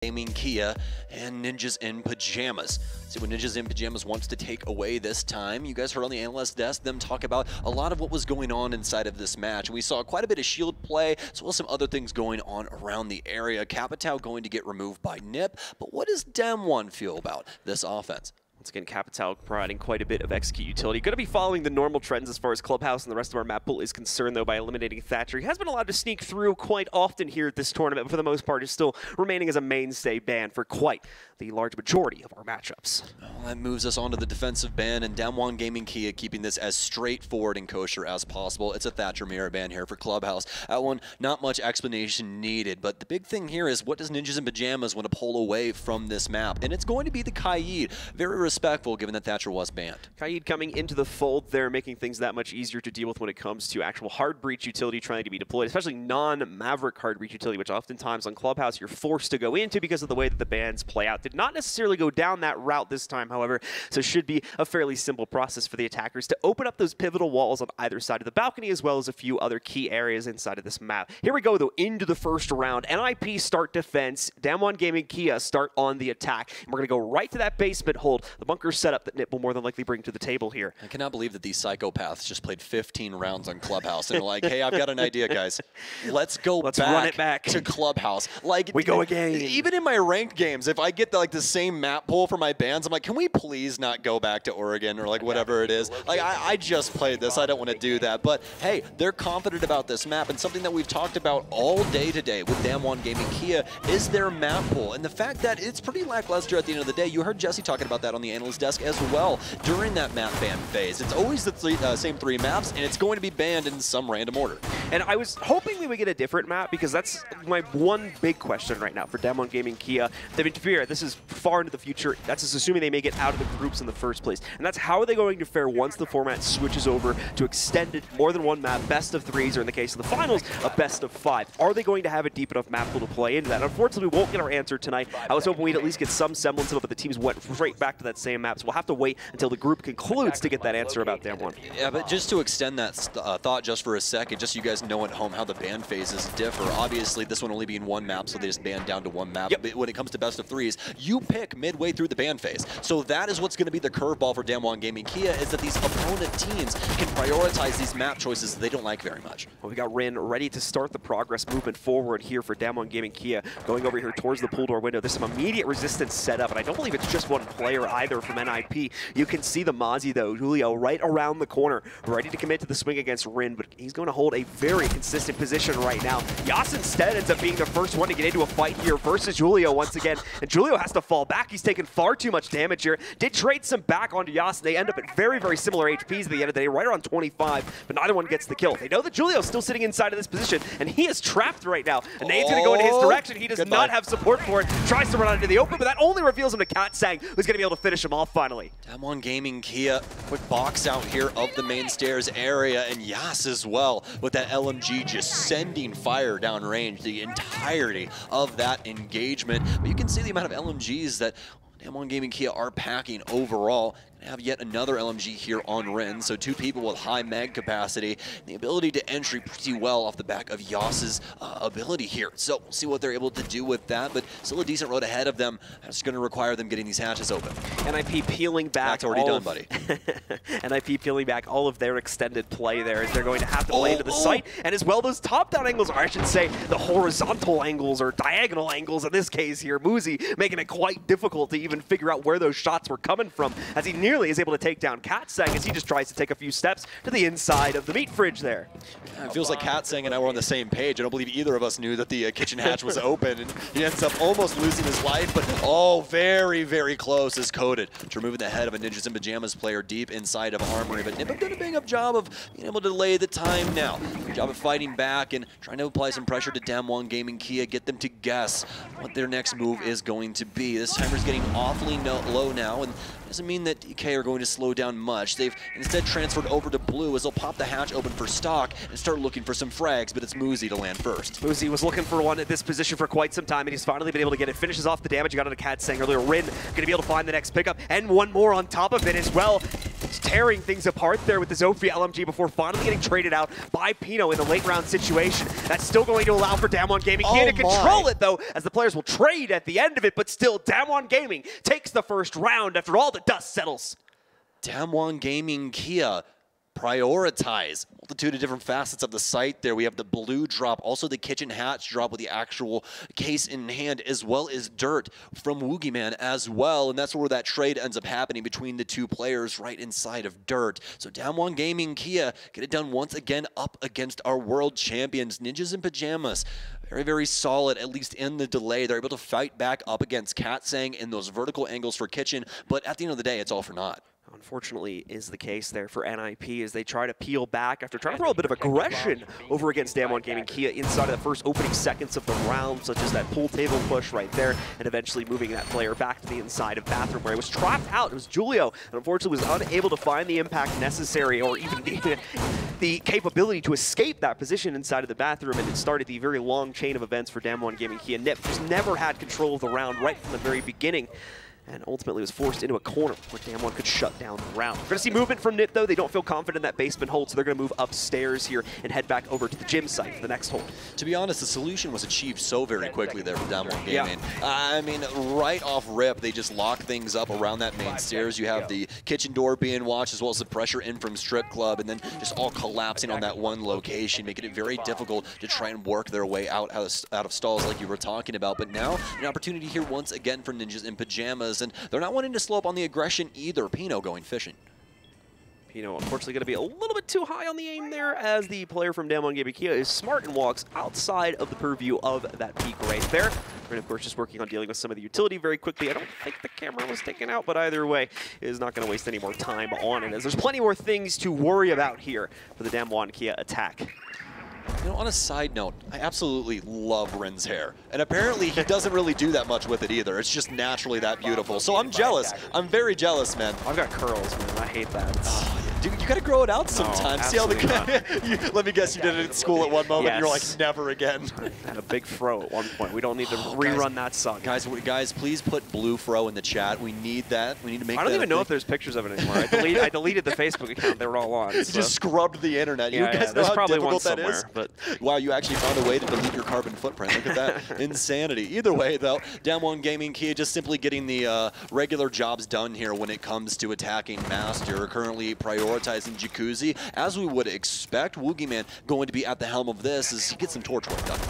Gaming Kia and Ninjas in Pyjamas. See what Ninjas in Pyjamas wants to take away this time. You guys heard on the analyst desk them talk about a lot of what was going on inside of this match. We saw quite a bit of shield play, as well as some other things going on around the area. CATsang going to get removed by Nip, but what does DAMWON feel about this offense? Once again, CATsang providing quite a bit of execute utility. Going to be following the normal trends as far as Clubhouse and the rest of our map pool is concerned, though, by eliminating Thatcher. He has been allowed to sneak through quite often here at this tournament, but for the most part is still remaining as a mainstay ban for quite the large majority of our matchups. Well, that moves us on to the defensive ban, and DWG Gaming Kia keeping this as straightforward and kosher as possible. It's a Thatcher mirror ban here for Clubhouse. That one, not much explanation needed, but the big thing here is what does Ninjas in Pyjamas want to pull away from this map? And it's going to be the Kaid. Very respectful, given that Thatcher was banned. Kaid coming into the fold there, making things that much easier to deal with when it comes to actual hard breach utility trying to be deployed, especially non-Maverick hard breach utility, which oftentimes on Clubhouse you're forced to go into because of the way that the bans play out. Did not necessarily go down that route this time, however, so it should be a fairly simple process for the attackers to open up those pivotal walls on either side of the balcony, as well as a few other key areas inside of this map. Here we go, though, into the first round. NIP start defense, DWG Gaming Kia start on the attack, and we're going to go right to that basement hold. The bunker setup that Nip will more than likely bring to the table here. I cannot believe that these psychopaths just played 15 rounds on Clubhouse and they're like, hey, I've got an idea, guys. Let's run it back to Clubhouse. Like, we go again. Even in my ranked games, if I get the same map pool for my bans, I'm like, can we please not go back to Oregon or whatever it is? Like, I just played this. I don't want to do that. But hey, they're confident about this map, and something that we've talked about all day today with DWG Gaming Kia is their map pool, and the fact that it's pretty lackluster at the end of the day. You heard Jesse talking about that on the analyst desk as well during that map ban phase. It's always the same 3 maps, and it's going to be banned in some random order. And I was hoping we would get a different map, because that's my one big question right now for DWG Gaming Kia. I mean, to be fair, this is far into the future. That's just assuming they may get out of the groups in the first place. And that's how are they going to fare once the format switches over to extended more than one map, best of 3s, or in the case of the finals, a best of 5. Are they going to have a deep enough map pool to play into that? Unfortunately, we won't get our answer tonight. I was hoping we'd at least get some semblance of it, but the teams went right back to that same map. So we'll have to wait until the group concludes to get that answer about DAMWON. Yeah, but just to extend that thought just for a second, just so you guys know at home how the ban phases differ. Obviously, this one only being 1 map, so they just banned down to 1 map. Yep. But when it comes to best of 3s, you pick midway through the ban phase. So that is what's going to be the curveball for DWG Gaming Kia, is that these opponent teams can prioritize these map choices they don't like very much. Well, we got Rin ready to start the progress movement forward here for DWG Gaming Kia, going over here towards the pool door window. There's some immediate resistance set up, and I don't believe it's just one player either from NIP. You can see the Muzi, though, Julio, right around the corner, ready to commit to the swing against Rin, but he's going to hold a very consistent position right now. Yass instead ends up being the first one to get into a fight here versus Julio once again, and Julio has to fall back. He's taken far too much damage here. Did trade some back onto Yass. They end up at very, very similar HPs at the end of the day, right around 25, but neither one gets the kill. They know that Julio's still sitting inside of this position, and he is trapped right now. And nade's going to go in his direction. He does not have support for it. Tries to run out into the open, but that only reveals him to CATsang, who's going to be able to finish him off finally. DWG Gaming Kia, quick box out here of the main stairs area, and Yass as well, with that LMG just sending fire downrange the entirety of that engagement. But you can see the amount of LMGs that DWG Gaming Kia are packing overall. Gonna have yet another LMG here on Rin, so 2 people with high mag capacity, the ability to entry pretty well off the back of Yass's ability here. So we'll see what they're able to do with that, but still a decent road ahead of them. That's going to require them getting these hatches open. NIP peeling back. That's already done, buddy. NIP peeling back all of their extended play there, as they're going to have to play into the site, and as well those top-down angles, or I should say the horizontal angles or diagonal angles in this case here. Muzi making it quite difficult to even figure out where those shots were coming from, as he nearly is able to take down CATsang as he just tries to take a few steps to the inside of the meat fridge there. It feels like CATsang and I were on the same page. I don't believe either of us knew that the kitchen hatch was open, and he ends up almost losing his life, but very, very close is coted to removing the head of a Ninjas in Pyjamas player deep inside of Armory. But Nip have done a bang up job of being able to delay the time now. Good job of fighting back and trying to apply some pressure to DWG Gaming Kia, get them to guess what their next move is going to be. This timer's getting awfully low now, and doesn't mean that DK are going to slow down much. They've instead transferred over to blue as they'll pop the hatch open for stock and start looking for some frags, but it's Muzi to land first. Muzi was looking for one at this position for quite some time, and he's finally been able to get it. Finishes off the damage he got on a CATsang earlier. Rin going to be able to find the next pickup, and one more on top of it as well. tearing things apart there with the Zofia LMG before finally getting traded out by Pino in the late round situation. That's still going to allow for DWG Gaming to control it, though, as the players will trade at the end of it, but still DWG Gaming takes the first round after all the dust settles. DWG Gaming Kia prioritize multitude of different facets of the site there. We have the blue drop, also the kitchen hatch drop with the actual case in hand, as well as dirt from Woogiman as well. And that's where that trade ends up happening between the two players right inside of dirt. So DWG Gaming Kia get it done once again up against our world champions, Ninjas in Pyjamas. Very, very solid, at least in the delay. They're able to fight back up against CATsang in those vertical angles for kitchen, but at the end of the day, it's all for naught. Unfortunately is the case there for NIP as they try to peel back after trying to throw a bit of aggression over against DWG Gaming Kia inside of the first opening seconds of the round, such as that pool table push right there, and eventually moving that player back to the inside of bathroom where he was trapped out. It was Julio, and unfortunately was unable to find the impact necessary or even the capability to escape that position inside of the bathroom, and it started the very long chain of events for DWG Gaming Kia. Nip just never had control of the round right from the very beginning, and ultimately was forced into a corner where DWG could shut down the round. We're going to see movement from Nip, though. They don't feel confident in that basement hold, so they're going to move upstairs here and head back over to the gym site for the next hold. To be honest, the solution was achieved so very quickly there for DWG Gaming. I mean, right off rip, they just lock things up around that main stairs. You have the kitchen door being watched, as well as the pressure in from Strip Club, and then just all collapsing on that one location, making it very difficult to try and work their way out of stalls like you were talking about. But now, an opportunity here once again for Ninjas in Pyjamas, and they're not wanting to slow up on the aggression either. Pino going fishing. Pino, unfortunately, going to be a little bit too high on the aim there, as the player from DWG Gaming Kia is smart and walks outside of the purview of that peak right there. And of course, just working on dealing with some of the utility very quickly. I don't think the camera was taken out, but either way, is not going to waste any more time on it, as there's plenty more things to worry about here for the DWG Kia attack. You know, on a side note, I absolutely love Rin's hair. And apparently he doesn't really do that much with it either. It's just naturally that beautiful. So I'm jealous. I'm very jealous, man. I've got curls, man. I hate that. Dude, you gotta grow it out sometimes. See how let me guess, you did it at school at one moment. Yes. And you're like, never again. I had a big fro at one point. We don't need to rerun that song. Guys, please put blue fro in the chat. We need that. We need to make that. I don't even know if there's pictures of it anymore. I deleted the Facebook account. They were all on. You just scrubbed the internet. You guys know how difficult that is? But wow, you actually found a way to delete your carbon footprint. Look at that insanity. Either way, though, DWG Gaming Kia just simply getting the regular jobs done here when it comes to attacking Master. Currently prioritizing Jacuzzi, as we would expect. Woogiman going to be at the helm of this as he gets some torch work done.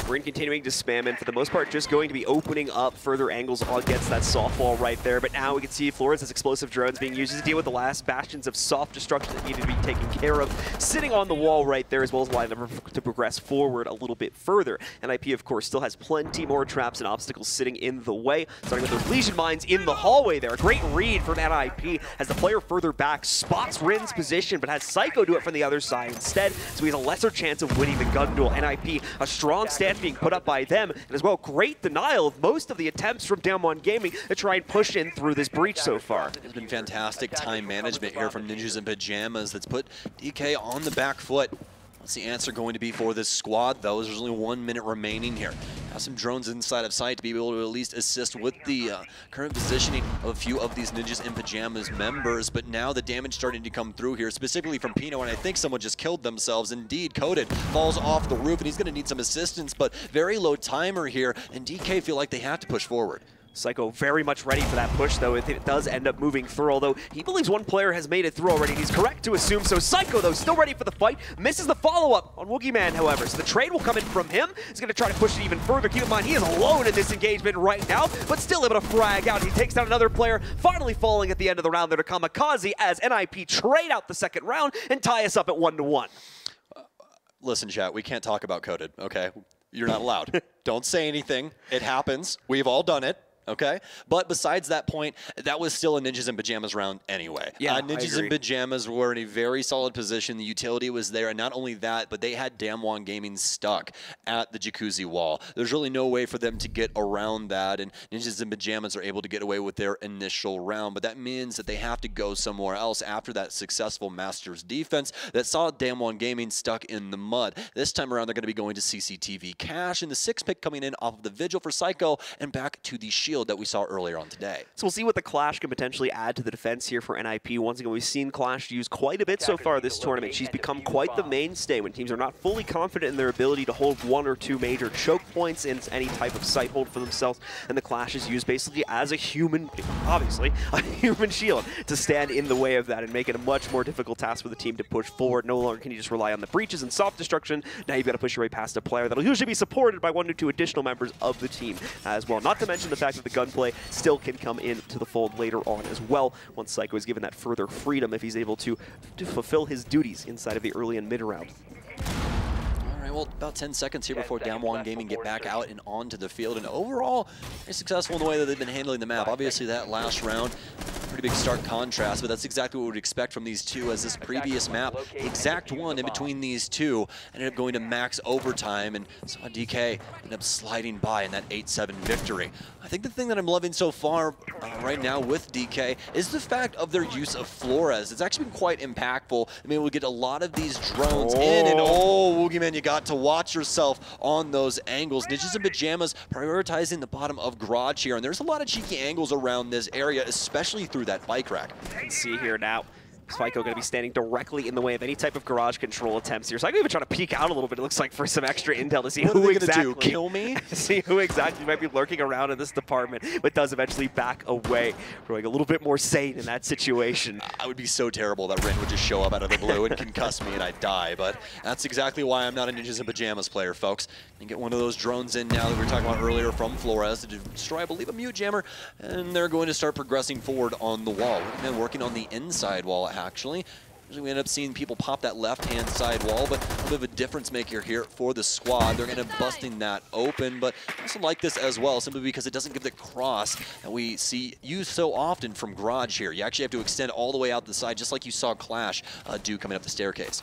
Rin continuing to spam in, for the most part, just going to be opening up further angles against that softball right there. But now we can see Florence's explosive drones being used to deal with the last bastions of soft destruction that needed to be taken care of, sitting on the wall right there, as well as allowing them to progress forward a little bit further. NIP, of course, still has plenty more traps and obstacles sitting in the way, starting with those Legion mines in the hallway there. A great read from NIP as the player further back spots Rin's position, but has Psycho do it from the other side instead, so he has a lesser chance of winning the gun duel. NIP, a strong stand being put up by them, and as well, great denial of most of the attempts from DWG Gaming to try and push in through this breach so far. It's been fantastic time management here from Ninjas in Pyjamas that's put DK on the back foot. What's the answer going to be for this squad, though? There's only 1 minute remaining here. Have some drones inside of sight to be able to at least assist with the current positioning of a few of these Ninjas in Pyjamas members, but now the damage starting to come through here, specifically from Pino, and I think someone just killed themselves. Indeed, Coted falls off the roof, and he's going to need some assistance, but very low timer here, and DK feel like they have to push forward. Psycho very much ready for that push, though, if it does end up moving through, although he believes one player has made it through already. He's correct to assume so. Psycho, though, still ready for the fight. Misses the follow-up on Woogiman, however, so the trade will come in from him. He's going to try to push it even further. Keep in mind, he is alone in this engagement right now, but still able to frag out. He takes down another player, finally falling at the end of the round there to Kamikaze as NIP trade out the second round and tie us up at 1-1. Listen, chat, we can't talk about Coted, okay? You're not allowed. Don't say anything. It happens. We've all done it. Okay, but besides that point, that was still a Ninjas in Pyjamas round anyway. Yeah, Ninjas in Pyjamas were in a very solid position. The utility was there, and not only that, but they had DWG Gaming stuck at the Jacuzzi wall. There's really no way for them to get around that, and Ninjas in Pyjamas are able to get away with their initial round, but that means that they have to go somewhere else after that successful Masters defense that saw DWG Gaming stuck in the mud. This time around, they're going to be going to CCTV Cash, and the 6th pick coming in off of the Vigil for Psycho, and back to the Shield shield that we saw earlier on today. So we'll see what the Clash can potentially add to the defense here for NIP. Once again, we've seen Clash use quite a bit so far this tournament. She's become quite the mainstay when teams are not fully confident in their ability to hold 1 or 2 major choke points in any type of sight hold for themselves. And the Clash is used basically as a human, obviously, a human shield to stand in the way of that and make it a much more difficult task for the team to push forward. No longer can you just rely on the breaches and soft destruction. Now you've got to push your way past a player that'll usually be supported by 1 or 2 additional members of the team as well. Not to mention the fact that the gunplay still can come into the fold later on as well, once Psycho is given that further freedom if he's able to fulfill his duties inside of the early and mid round. All right, well, about 10 seconds here before DWG Gaming get back out and onto the field, and overall, very successful in the way that they've been handling the map. Obviously, that last round, pretty big stark contrast, but that's exactly what we would expect from these two, as this previous map, the exact one in between these two, ended up going to max overtime, and saw DK end up sliding by in that 8-7 victory. I think the thing that I'm loving so far right now with DK is the fact of their use of Flores. It's actually been quite impactful. I mean, we get a lot of these drones in, and Woogiman, you got to watch yourself on those angles. Ninjas in Pyjamas prioritizing the bottom of garage here, and there's a lot of cheeky angles around this area, especially through that bike rack. You can see here now, Spyco going to be standing directly in the way of any type of garage control attempts here. So I'm even trying to peek out a little bit, it looks like, for some extra intel to see who exactly kill me? See who exactly might be lurking around in this department, but does eventually back away. We're like a little bit more sane in that situation. I would be so terrible that Rin would just show up out of the blue and concuss me and I'd die, but that's exactly why I'm not a Ninjas in Pyjamas player, folks. And get one of those drones in now that we were talking about earlier from Flores to destroy, I believe, a mute jammer, and they're going to start progressing forward on the wall. We've been working on the inside wall, actually. We end up seeing people pop that left-hand side wall, but a bit of a difference maker here for the squad. They're going to end up busting that open, but I also like this as well, simply because it doesn't give the cross that we see used so often from garage here. You actually have to extend all the way out the side, just like you saw Clash do coming up the staircase.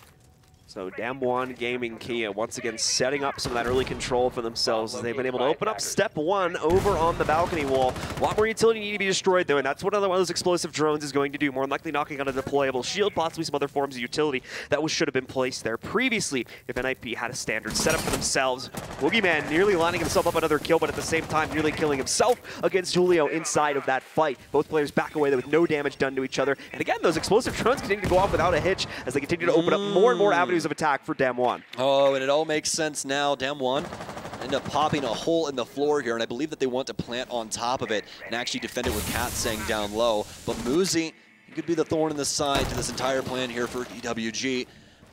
So DWG Gaming Kia once again setting up some of that early control for themselves as they've been able to open up step 1 over on the balcony wall. A lot more utility need to be destroyed though, and that's what another one of those explosive drones is going to do. More than likely knocking out a deployable shield, possibly some other forms of utility that should have been placed there previously if NIP had a standard setup for themselves. Woogiman nearly lining himself up another kill, but at the same time nearly killing himself against Julio inside of that fight. Both players back away with no damage done to each other. And again, those explosive drones continue to go off without a hitch as they continue to open up more and more avenues of attack for DWG. Oh, and it all makes sense now. DWG end up popping a hole in the floor here, and I believe that they want to plant on top of it and actually defend it with CATsang down low. But Muzi, he could be the thorn in the side to this entire plan here for DWG.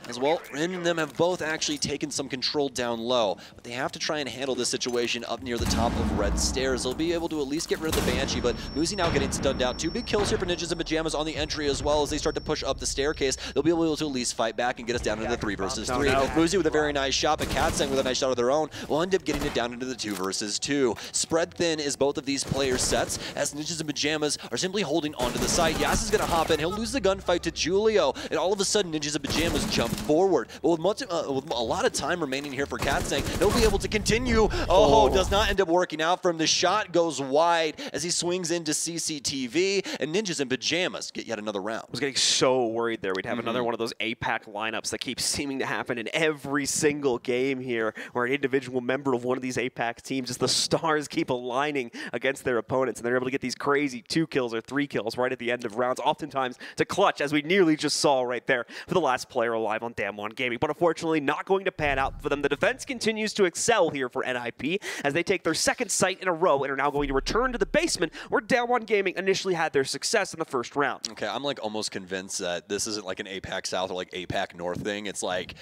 As well, Rin and them have both actually taken some control down low, but they have to try and handle this situation up near the top of red stairs. They'll be able to at least get rid of the Banshee, but Muzi now getting stunned out. 2 big kills here for Ninjas in Pyjamas on the entry as well. As they start to push up the staircase, they'll be able to at least fight back and get us down into the 3 versus 3. Muzi with a very nice shot, but CATsang with a nice shot of their own will end up getting it down into the 2 versus 2. Spread thin is both of these players' sets, as Ninjas in Pyjamas are simply holding onto the site. Yass is going to hop in. He'll lose the gunfight to Julio, and all of a sudden Ninjas in Pyjamas jump forward. But with a lot of time remaining here for CATsang, they'll be able to continue. Does not end up working out from the shot, goes wide as he swings into CCTV, and Ninjas in Pyjamas get yet another round. I was getting so worried there we'd have another one of those APAC lineups that keeps seeming to happen in every single game here, where an individual member of one of these APAC teams, just the stars keep aligning against their opponents, and they're able to get these crazy 2 kills or 3 kills right at the end of rounds, oftentimes to clutch, as we nearly just saw right there for the last player alive on DWG Gaming. But unfortunately, not going to pan out for them. The defense continues to excel here for NIP as they take their 2nd site in a row and are now going to return to the basement where DWG Gaming initially had their success in the 1st round. Okay, I'm like almost convinced that this isn't like an APAC South or like APAC North thing. It's like,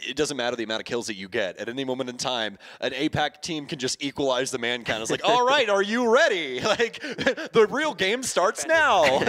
it doesn't matter the amount of kills that you get. At any moment in time, an APAC team can just equalize the man count. It's like, all right, are you ready? Like, the real game starts now.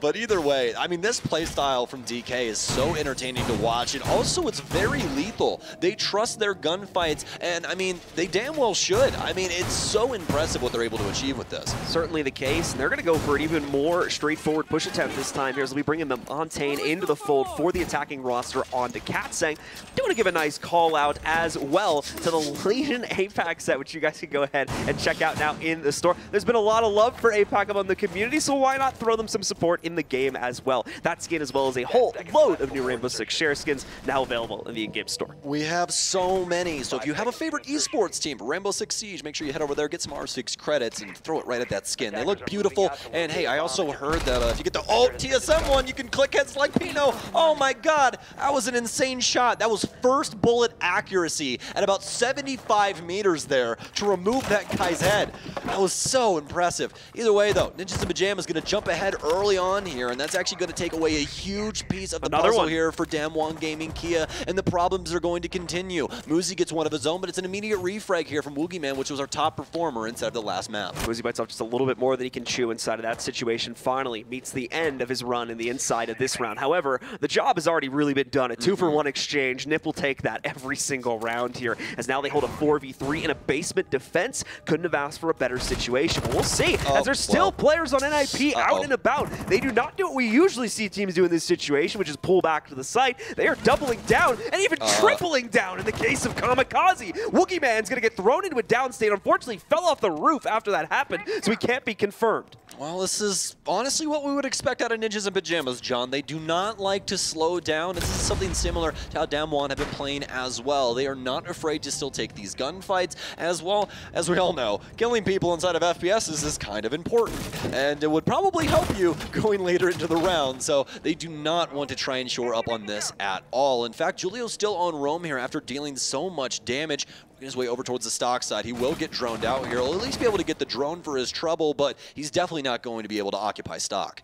But either way, I mean, this play style from DK is so entertaining to watch, and also it's very lethal. They trust their gunfights, and I mean, they damn well should. I mean, it's so impressive what they're able to achieve with this. Certainly the case, and they're going to go for an even more straightforward push attempt this time here as we bring in the Montaigne into the fold for the attacking roster onto CATsang. Do want to give a nice call out as well to the Legion APAC set, which you guys can go ahead and check out now in the store. There's been a lot of love for APAC among the community, so why not throw them some support in the game as well. That skin, as well as a whole whole load of new Rainbow Six Share skins now available in the in-game store. We have so many, so if you have a favorite esports team, Rainbow Six Siege, make sure you head over there, get some R6 credits, and throw it right at that skin. They look beautiful, and hey, I also heard that if you get the ult TSM one, you can click heads like Pino. Oh my god, that was an insane shot. That was first bullet accuracy at about 75 meters there to remove that guy's head. That was so impressive. Either way though, Ninjas in Pyjamas going to jump ahead early on here, and that's actually going to take away a huge piece of the puzzle here for DWG Gaming Kia, and the problems are going to continue. Muzi gets one of his own, but it's an immediate refrag here from Woogiman, which was our top performer inside of the last map. Muzi bites off just a little bit more than he can chew inside of that situation. Finally meets the end of his run in the inside of this round. However, the job has already really been done. A 2-for-1 exchange. Nip will take that every single round here, as now they hold a 4v3 in a basement defense. Couldn't have asked for a better situation. But we'll see, as there's still players on NIP out and about. They do not do what we usually see teams do in this situation, which is pull back to the site. They are doubling down and even tripling down in the case of Kamikaze. Woogiman's going to get thrown into a downstate. Unfortunately, fell off the roof after that happened, so he can't be confirmed. Well, this is honestly what we would expect out of Ninjas in Pyjamas, John. They do not like to slow down. This is something similar to how DWG have been playing as well. They are not afraid to still take these gunfights, as well as we all know, killing people inside of FPSs is kind of important, and it would probably help you going later into the round, so they do not want to try and shore up on this at all. In fact, Julio's still on roam here after dealing so much damage. His way over towards the stock side. He will get droned out here. He'll at least be able to get the drone for his trouble, but he's definitely not going to be able to occupy stock.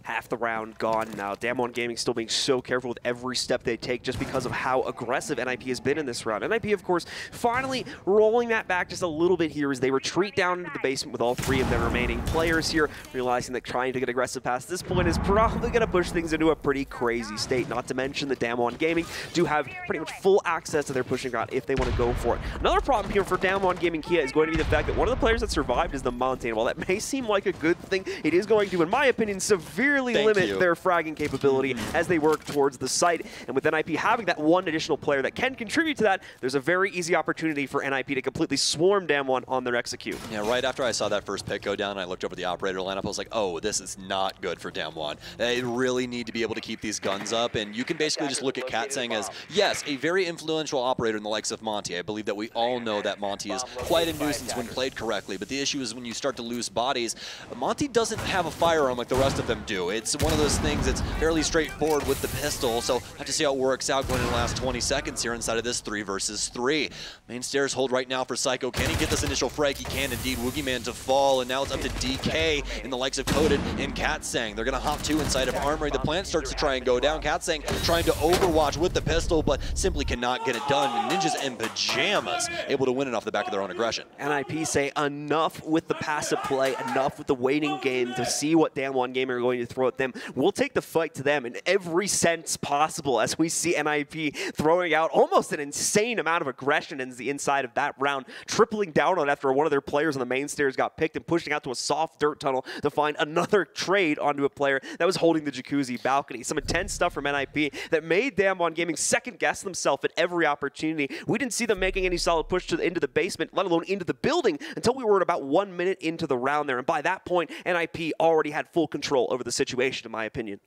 Half the round gone now. DWG Gaming still being so careful with every step they take just because of how aggressive NIP has been in this round. NIP, of course, finally rolling that back just a little bit here as they retreat down into the basement with all three of their remaining players here, realizing that trying to get aggressive past this point is probably going to push things into a pretty crazy state. Not to mention that DWG Gaming do have pretty much full access to their pushing ground if they want to go for it. Another problem here for DWG Gaming Kia is going to be the fact that one of the players that survived is the Mountain. While that may seem like a good thing, it is going to, in my opinion, severely limit their fragging capability as they work towards the site. And with NIP having that one additional player that can contribute to that, there's a very easy opportunity for NIP to completely swarm DWG on their execute. Yeah, right after I saw that first pick go down, I looked over the operator lineup. I was like, oh, this is not good for DWG. They really need to be able to keep these guns up, and you can basically just look at CATsang as, yes, a very influential operator in the likes of Monty. I believe that we all know that Monty is quite a nuisance when played correctly, but the issue is when you start to lose bodies, Monty doesn't have a firearm like the rest of them do. It's one of those things that's fairly straightforward with the pistol, so have to see how it works out going in the last 20 seconds here inside of this 3 versus 3. Main stairs hold right now for Psycho. Can he get this initial frag? He can indeed. Woogiman to fall, and now it's up to DK in the likes of Coted and CATsang. They're going to hop 2 inside of Armory. The plant starts to try and go down. CATsang trying to overwatch with the pistol, but simply cannot get it done. Ninjas in Pyjamas able to win it off the back of their own aggression. NIP say enough with the passive play, enough with the waiting game to see what DWG Gaming are going to throw at them. We'll take the fight to them in every sense possible as we see NIP throwing out almost an insane amount of aggression in the inside of that round, tripling down on after one of their players on the main stairs got picked and pushing out to a soft dirt tunnel to find another trade onto a player that was holding the jacuzzi balcony. Some intense stuff from NIP that made DWG Gaming second guess themselves at every opportunity. We didn't see them making any solid push into the basement, let alone into the building, until we were at about 1 minute into the round there. And by that point, NIP already had full control over the situation, in my opinion.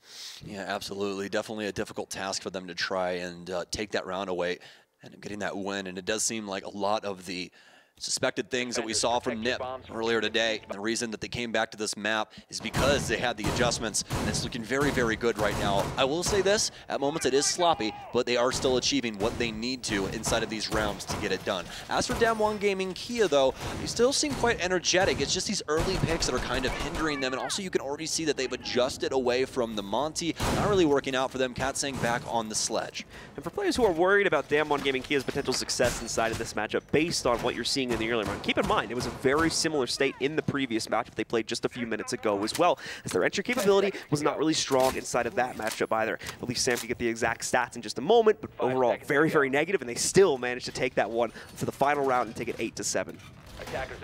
Yeah, absolutely. Definitely a difficult task for them to try and take that round away and getting that win. And it does seem like a lot of the suspected things that we saw from Nip earlier today. The reason that they came back to this map is because they had the adjustments, and it's looking very, very good right now. I will say this, at moments it is sloppy, but they are still achieving what they need to inside of these rounds to get it done. As for DWG Gaming Kia, though, they still seem quite energetic. It's just these early picks that are kind of hindering them, and also you can already see that they've adjusted away from the Monty. Not really working out for them. CATsang back on the sledge. And for players who are worried about DWG Gaming Kia's potential success inside of this matchup based on what you're seeing in the early round, keep in mind, it was a very similar state in the previous matchup they played just a few minutes ago as well, as their entry capability was not really strong inside of that matchup either. I believe Sam can get the exact stats in just a moment, but overall very, very negative, and they still managed to take that one for the final round and take it 8-7.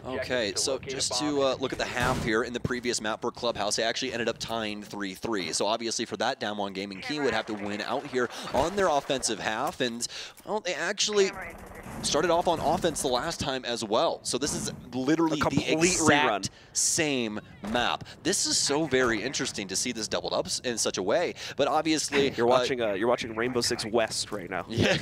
Okay, so just to look at the half here, in the previous map for Clubhouse, they actually ended up tying 3-3. So obviously for that, DWG Gaming Key would have to win out here on their offensive half, and well, they actually started off on offense the last time as well. So this is literally the exact same map. This is so very interesting to see this doubled up in such a way. But obviously, you're watching Rainbow Six West right now. Yeah,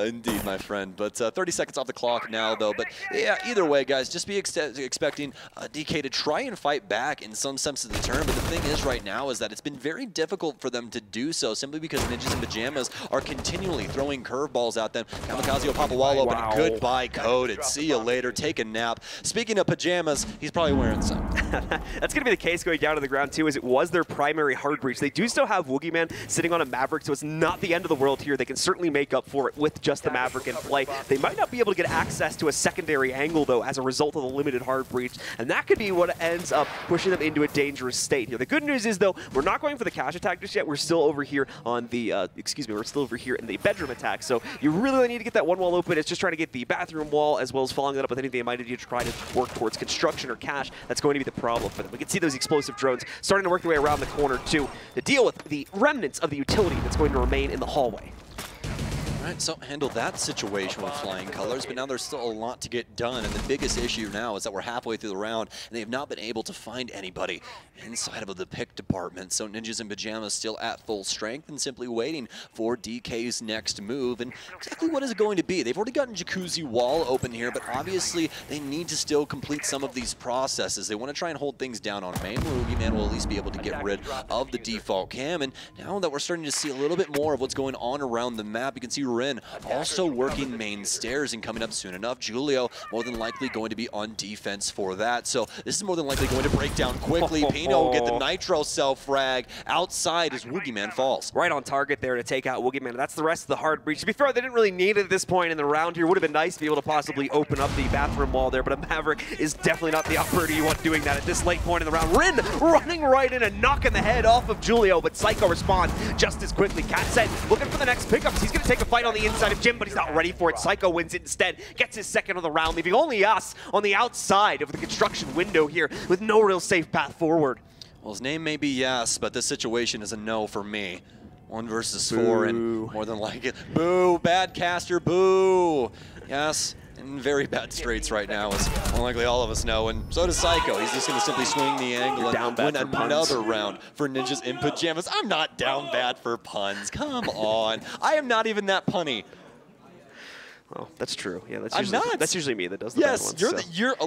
indeed, my friend. But 30 seconds off the clock now, though. But yeah, either way, guys, just be expecting DK to try and fight back in some sense of the term. But the thing is, right now, is that it's been very difficult for them to do so, simply because Ninjas in Pyjamas are continually throwing curveballs at them. Kamikaze will pop a wall open. Wow. Goodbye, Coted. See you later. Take a nap. Speaking of pajamas, he's probably wearing some. That's going to be the case going down to the ground, too, as it was their primary hard breach. They do still have Woogiman sitting on a Maverick, so it's not the end of the world here. They can certainly make up for it with just the Maverick in play. They might not be able to get access to a secondary angle, though, as a result of the limited hard breach, and that could be what ends up pushing them into a dangerous state here. The good news is, though, we're not going for the cash attack just yet. We're still over here on the, we're still over here in the bedroom attack, so you really need to get that one wall open. It's just trying to get the bathroom wall, as well as following that up with anything they might need to try to work towards construction or cash. That's going to be the problem for them. We can see those explosive drones starting to work their way around the corner, too, to deal with the remnants of the utility that's going to remain in the hallway. All right, so handle that situation with flying colors, but now there's still a lot to get done, and the biggest issue now is that we're halfway through the round, and they have not been able to find anybody inside of the pick department. So Ninjas in Pyjamas still at full strength and simply waiting for DK's next move. And exactly what is it going to be? They've already gotten Jacuzzi Wall open here, but obviously they need to still complete some of these processes. They want to try and hold things down on main, where Woogiman will at least be able to get rid of the default cam. And now that we're starting to see a little bit more of what's going on around the map, you can see Rin also working main stairs, and coming up soon enough, Julio more than likely going to be on defense for that. So this is more than likely going to break down quickly. Pino will get the Nitro self-frag outside as Woogiman falls. Right on target there to take out Woogiman. That's the rest of the hard breach. To be fair, they didn't really need it at this point in the round here. Would have been nice to be able to possibly open up the bathroom wall there, but a Maverick is definitely not the operator you want doing that at this late point in the round. Rin running right in and knocking the head off of Julio, but Psycho responds just as quickly. CATsang looking for the next pickups. He's going to take a fight on the inside of Jim, but he's not ready for it. Psycho wins it instead, gets his second of the round, leaving only yass on the outside of the construction window here with no real safe path forward. Well, his name may be Yes, but this situation is a no for me. 1 versus 4, and more than like it. Boo, bad caster, boo. Yes, in very bad straits right now, as more likely all of us know, and so does Psycho. He's just going to simply swing the angle and win another round for Ninjas in Pyjamas. I'm not down bad for puns. Come on. I am not even that punny. Oh, that's true. Yeah, that's usually me that does the bad ones.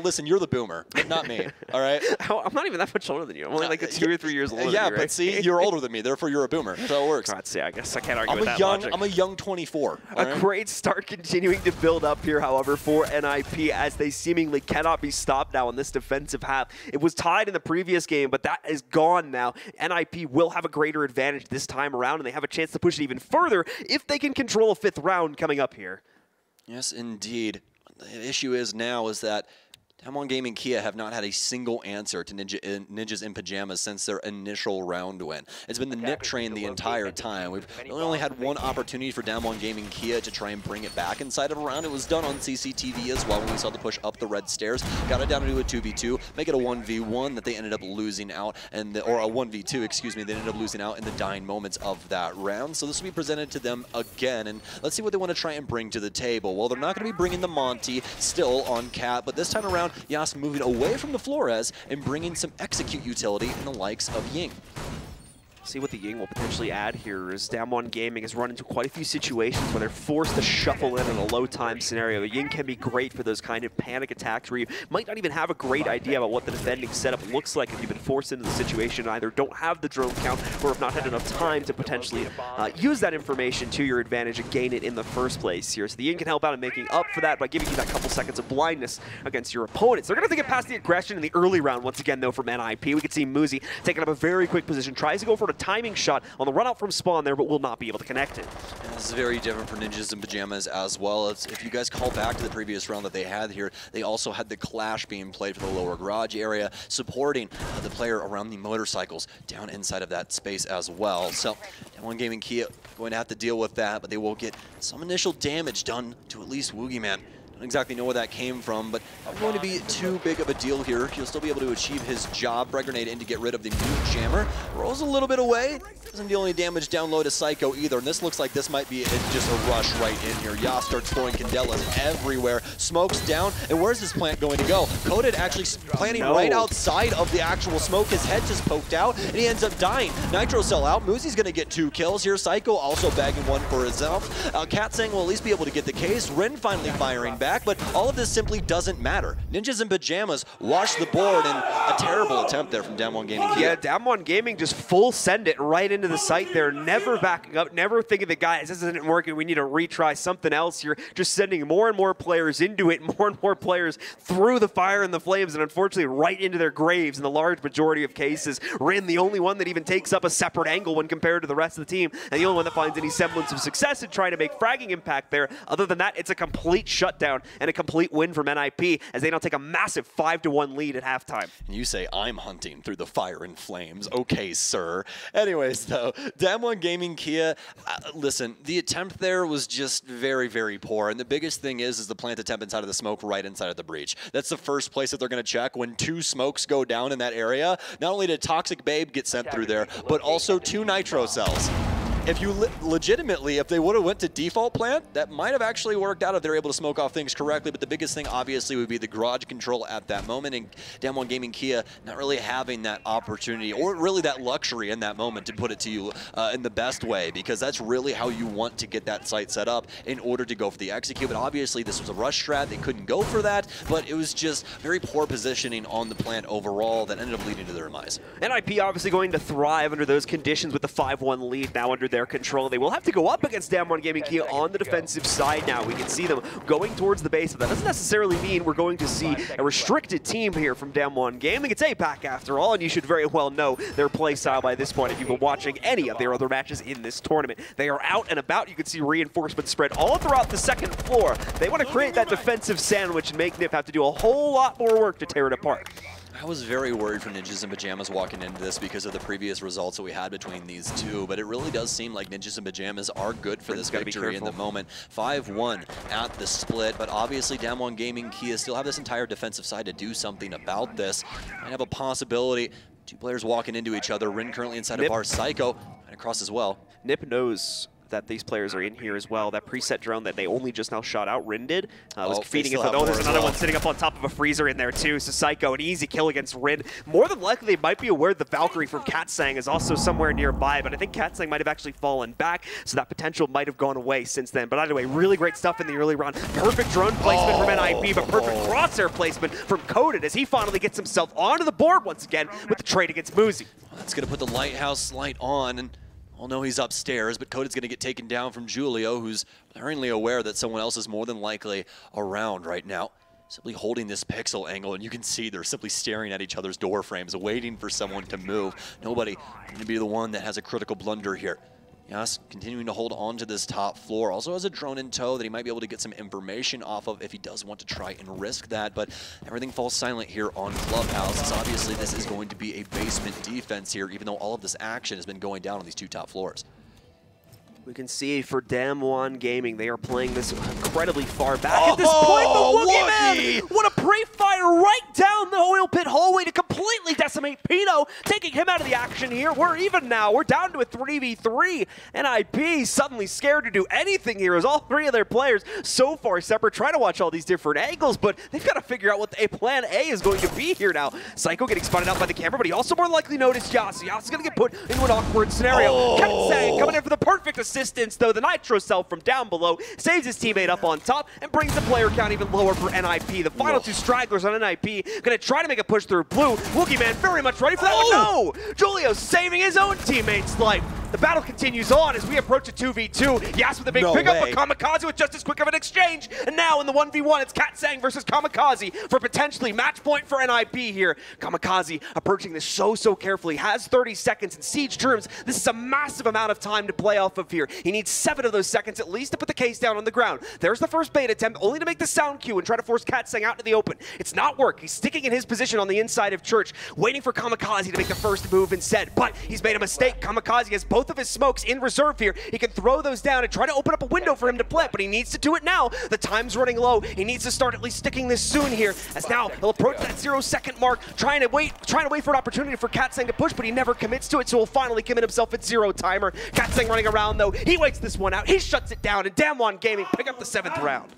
Listen, you're the boomer, but not me. All right. I'm not even that much older than you. I'm only like 2 or 3 years older. Yeah, than you, right? But see, you're older than me. Therefore, you're a boomer. That's how it works. God, see, I guess I can't argue with that logic. I'm a young 24. A great start continuing to build up here, however, for NIP, as they seemingly cannot be stopped now in this defensive half. It was tied in the previous game, but that is gone now. NIP will have a greater advantage this time around, and they have a chance to push it even further if they can control a 5th round coming up here. Yes, indeed. The issue is now is that DWG Gaming Kia have not had a single answer to Ninjas in Pyjamas since their initial round win. It's been the Nick train the entire time. We've only had one opportunity for DWG Gaming Kia to try and bring it back inside of a round. It was done on CCTV as well when we saw the push up the red stairs. Got it down to a 2v2, make it a 1v1 that they ended up losing out, or a 1v2, excuse me, they ended up losing out in the dying moments of that round. So this will be presented to them again, and let's see what they want to try and bring to the table. Well, they're not going to be bringing the Monty still on Cat, but this time around, yass moving away from the Flores and bringing some execute utility in the likes of Ying. See what the Ying will potentially add here is DWG Gaming has run into quite a few situations where they're forced to shuffle in a low time scenario. Ying can be great for those kind of panic attacks where you might not even have a great idea about what the defending setup looks like if you've been forced into the situation, either don't have the drone count or have not had enough time to potentially use that information to your advantage and gain it in the first place here. So the Ying can help out in making up for that by giving you that couple seconds of blindness against your opponents. They're going to have to get past the aggression in the early round once again though from NIP. We can see Muzi taking up a very quick position, tries to go for a timing shot on the run out from spawn there, but will not be able to connect it. And this is very different for Ninjas in Pyjamas as well. If you guys call back to the previous round that they had here, they also had the Clash being played for the lower garage area, supporting the player around the motorcycles down inside of that space as well. So DWG Gaming Kia going to have to deal with that, but they will get some initial damage done to at least Woogiman. Don't exactly know where that came from, but not going to be too big of a deal here. He'll still be able to achieve his job. Frag Grenade in to get rid of the mute jammer. Rolls a little bit away. Doesn't deal any damage down low to Psycho either, and this looks like this might be just a rush right in here. Yass starts throwing Candelas everywhere. Smoke's down, and where's this plant going to go? Coted actually planting right outside of the actual smoke. His head just poked out, and he ends up dying. Nitro Cell out. Muzi's going to get 2 kills here. Psycho also bagging 1 for himself. CATsang will at least be able to get the case. Rin finally firing back, but all of this simply doesn't matter. Ninjas in Pyjamas wash the board, and a terrible attempt there from DWG Gaming. Yeah, DWG Gaming just full send it right into the site there, never backing up, never thinking that, guys, this isn't working, we need to retry something else here. Just sending more and more players into it, more and more players through the fire and the flames, and unfortunately right into their graves in the large majority of cases. Rin, the only one that even takes up a separate angle when compared to the rest of the team, and the only one that finds any semblance of success in trying to make fragging impact there. Other than that, it's a complete shutdown and a complete win from NIP as they now take a massive 5-1 lead at halftime. And you say, I'm hunting through the fire and flames. Okay, sir. Anyways, though, DWG Gaming Kia, listen, the attempt there was just very, very poor. And the biggest thing is the plant attempt inside of the smoke right inside of the breach. That's the first place that they're going to check when 2 smokes go down in that area. Not only did Toxic Babe get sent through there, but also 2 Nitro Cells. If you legitimately, if they would have went to default plant, that might have actually worked out if they're able to smoke off things correctly. But the biggest thing, obviously, would be the garage control at that moment. And DWG Gaming Kia not really having that opportunity or really that luxury in that moment, to put it to you in the best way, because that's really how you want to get that site set up in order to go for the execute. But obviously, this was a rush strat. They couldn't go for that, but it was just very poor positioning on the plant overall that ended up leading to their demise. NIP obviously going to thrive under those conditions with the 5-1 lead now under their control. They will have to go up against DWG Gaming Kia on the defensive side now. We can see them going towards the base, but that doesn't necessarily mean we're going to see a restricted team here from DWG Gaming. It's APAC after all, and you should very well know their play style by this point if you've been watching any of their other matches in this tournament. They are out and about. You can see reinforcements spread all throughout the second floor. They want to create that defensive sandwich and make NIP have to do a whole lot more work to tear it apart. I was very worried for Ninjas in Pyjamas walking into this because of the previous results that we had between these two, but it really does seem like Ninjas in Pyjamas are good for this victory in the moment. 5-1 at the split, but obviously DWG Gaming Kia still have this entire defensive side to do something about this. Might have a possibility. 2 players walking into each other. Rin currently inside of our Psycho, and across as well. NIP knows that these players are in here as well. That preset drone that they only just now shot out, Rin did, was feeding it. Oh, there's another one sitting up on top of a freezer in there too. So Psycho, an easy kill against Rin. More than likely, they might be aware the Valkyrie from CATsang is also somewhere nearby, but I think CATsang might have actually fallen back, so that potential might have gone away since then. But either way, really great stuff in the early round. Perfect drone placement from NIP, but perfect crosshair placement from Coted as he finally gets himself onto the board once again with the trade against Muzi. Well, that's going to put the lighthouse light on, and I'll know he's upstairs, but Coded's going to get taken down from Julio, who's apparently aware that someone else is more than likely around right now. Simply holding this pixel angle, and you can see they're simply staring at each other's door frames, waiting for someone to move. Nobody going to be the one that has a critical blunder here. Yass continuing to hold on to this top floor. Also has a drone in tow that he might be able to get some information off of if he does want to try and risk that, but everything falls silent here on Clubhouse. So obviously this is going to be a basement defense here, even though all of this action has been going down on these 2 top floors. We can see for DWG Gaming, they are playing this incredibly far back at this point. But Woogiman, what a pre-fire right down the oil pit hallway to completely decimate Pino, taking him out of the action here. We're even now. We're down to a 3v3. NIP suddenly scared to do anything here as all 3 of their players so far separate, trying to watch all these different angles, but they've got to figure out what the plan A is going to be here now. Psycho getting spotted out by the camera, but he also more likely noticed Yass. Yass is going to get put into an awkward scenario. CATsang coming in for the perfect assistance, though. The Nitro Cell from down below saves his teammate up on top and brings the player count even lower for NIP. The final 2 stragglers on NIP going to try to make a push through blue. Woogiman very much ready for that one. No! Julio saving his own teammate's life. The battle continues on as we approach a 2v2. Yass with a big pickup, but Kamikaze with just as quick of an exchange. And now in the 1v1, it's CATsang versus Kamikaze for potentially match point for NIP here. Kamikaze approaching this so carefully, has 30 seconds in siege terms. This is a massive amount of time to play off of here. He needs 7 of those seconds at least to put the case down on the ground. There's the first bait attempt, only to make the sound cue and try to force CATsang out into the open. It's not work. He's sticking in his position on the inside of Church, waiting for Kamikaze to make the first move instead. But he's made a mistake. Kamikaze has both both of his smokes in reserve here. He can throw those down and try to open up a window for him to plant, but he needs to do it now. The time's running low. He needs to start at least sticking this soon here, as now he'll approach that 0-second mark, trying to wait for an opportunity for CATsang to push, but he never commits to it, so he'll finally commit himself at 0 timer. CATsang running around though. He waits this one out. He shuts it down, and DWG Gaming pick up the 7th round.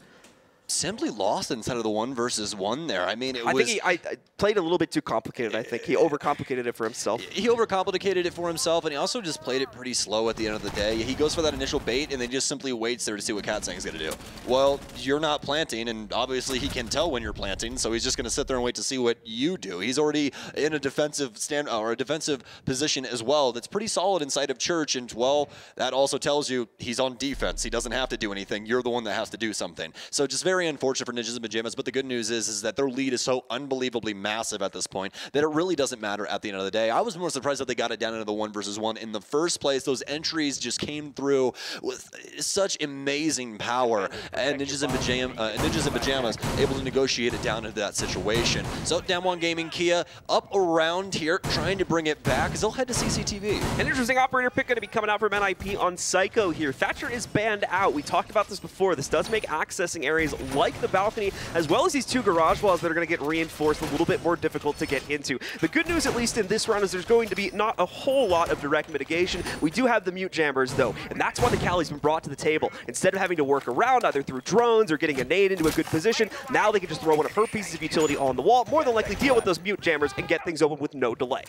Simply lost inside of the 1 versus 1 there. I mean, I think I played a little bit too complicated. I think he overcomplicated it for himself. He overcomplicated it for himself, and he also just played it pretty slow at the end of the day. He goes for that initial bait, and then just simply waits there to see what CATsang is going to do. Well, you're not planting, and obviously he can tell when you're planting, so he's just going to sit there and wait to see what you do. He's already in a defensive stand or a defensive position as well. That's pretty solid inside of Church, and well, that also tells you he's on defense. He doesn't have to do anything. You're the one that has to do something. So just very unfortunate for Ninjas and Pyjamas, but the good news is that their lead is so unbelievably massive at this point that it really doesn't matter at the end of the day. I was more surprised that they got it down into the 1 versus 1 in the first place. Those entries just came through with such amazing power, and Ninjas and Pyjamas able to negotiate it down into that situation. So DWG Gaming Kia up around here, trying to bring it back as they'll head to CCTV. An interesting operator pick going to be coming out from NIP on Psycho here. Thatcher is banned out. We talked about this before. This does make accessing areas like the balcony, as well as these 2 garage walls that are going to get reinforced, a little bit more difficult to get into. The good news, at least in this round, is there's going to be not a whole lot of direct mitigation. We do have the mute jammers, though, and that's why the Cali's been brought to the table. Instead of having to work around either through drones or getting a nade into a good position, now they can just throw one of her pieces of utility on the wall, more than likely deal with those mute jammers and get things open with no delay.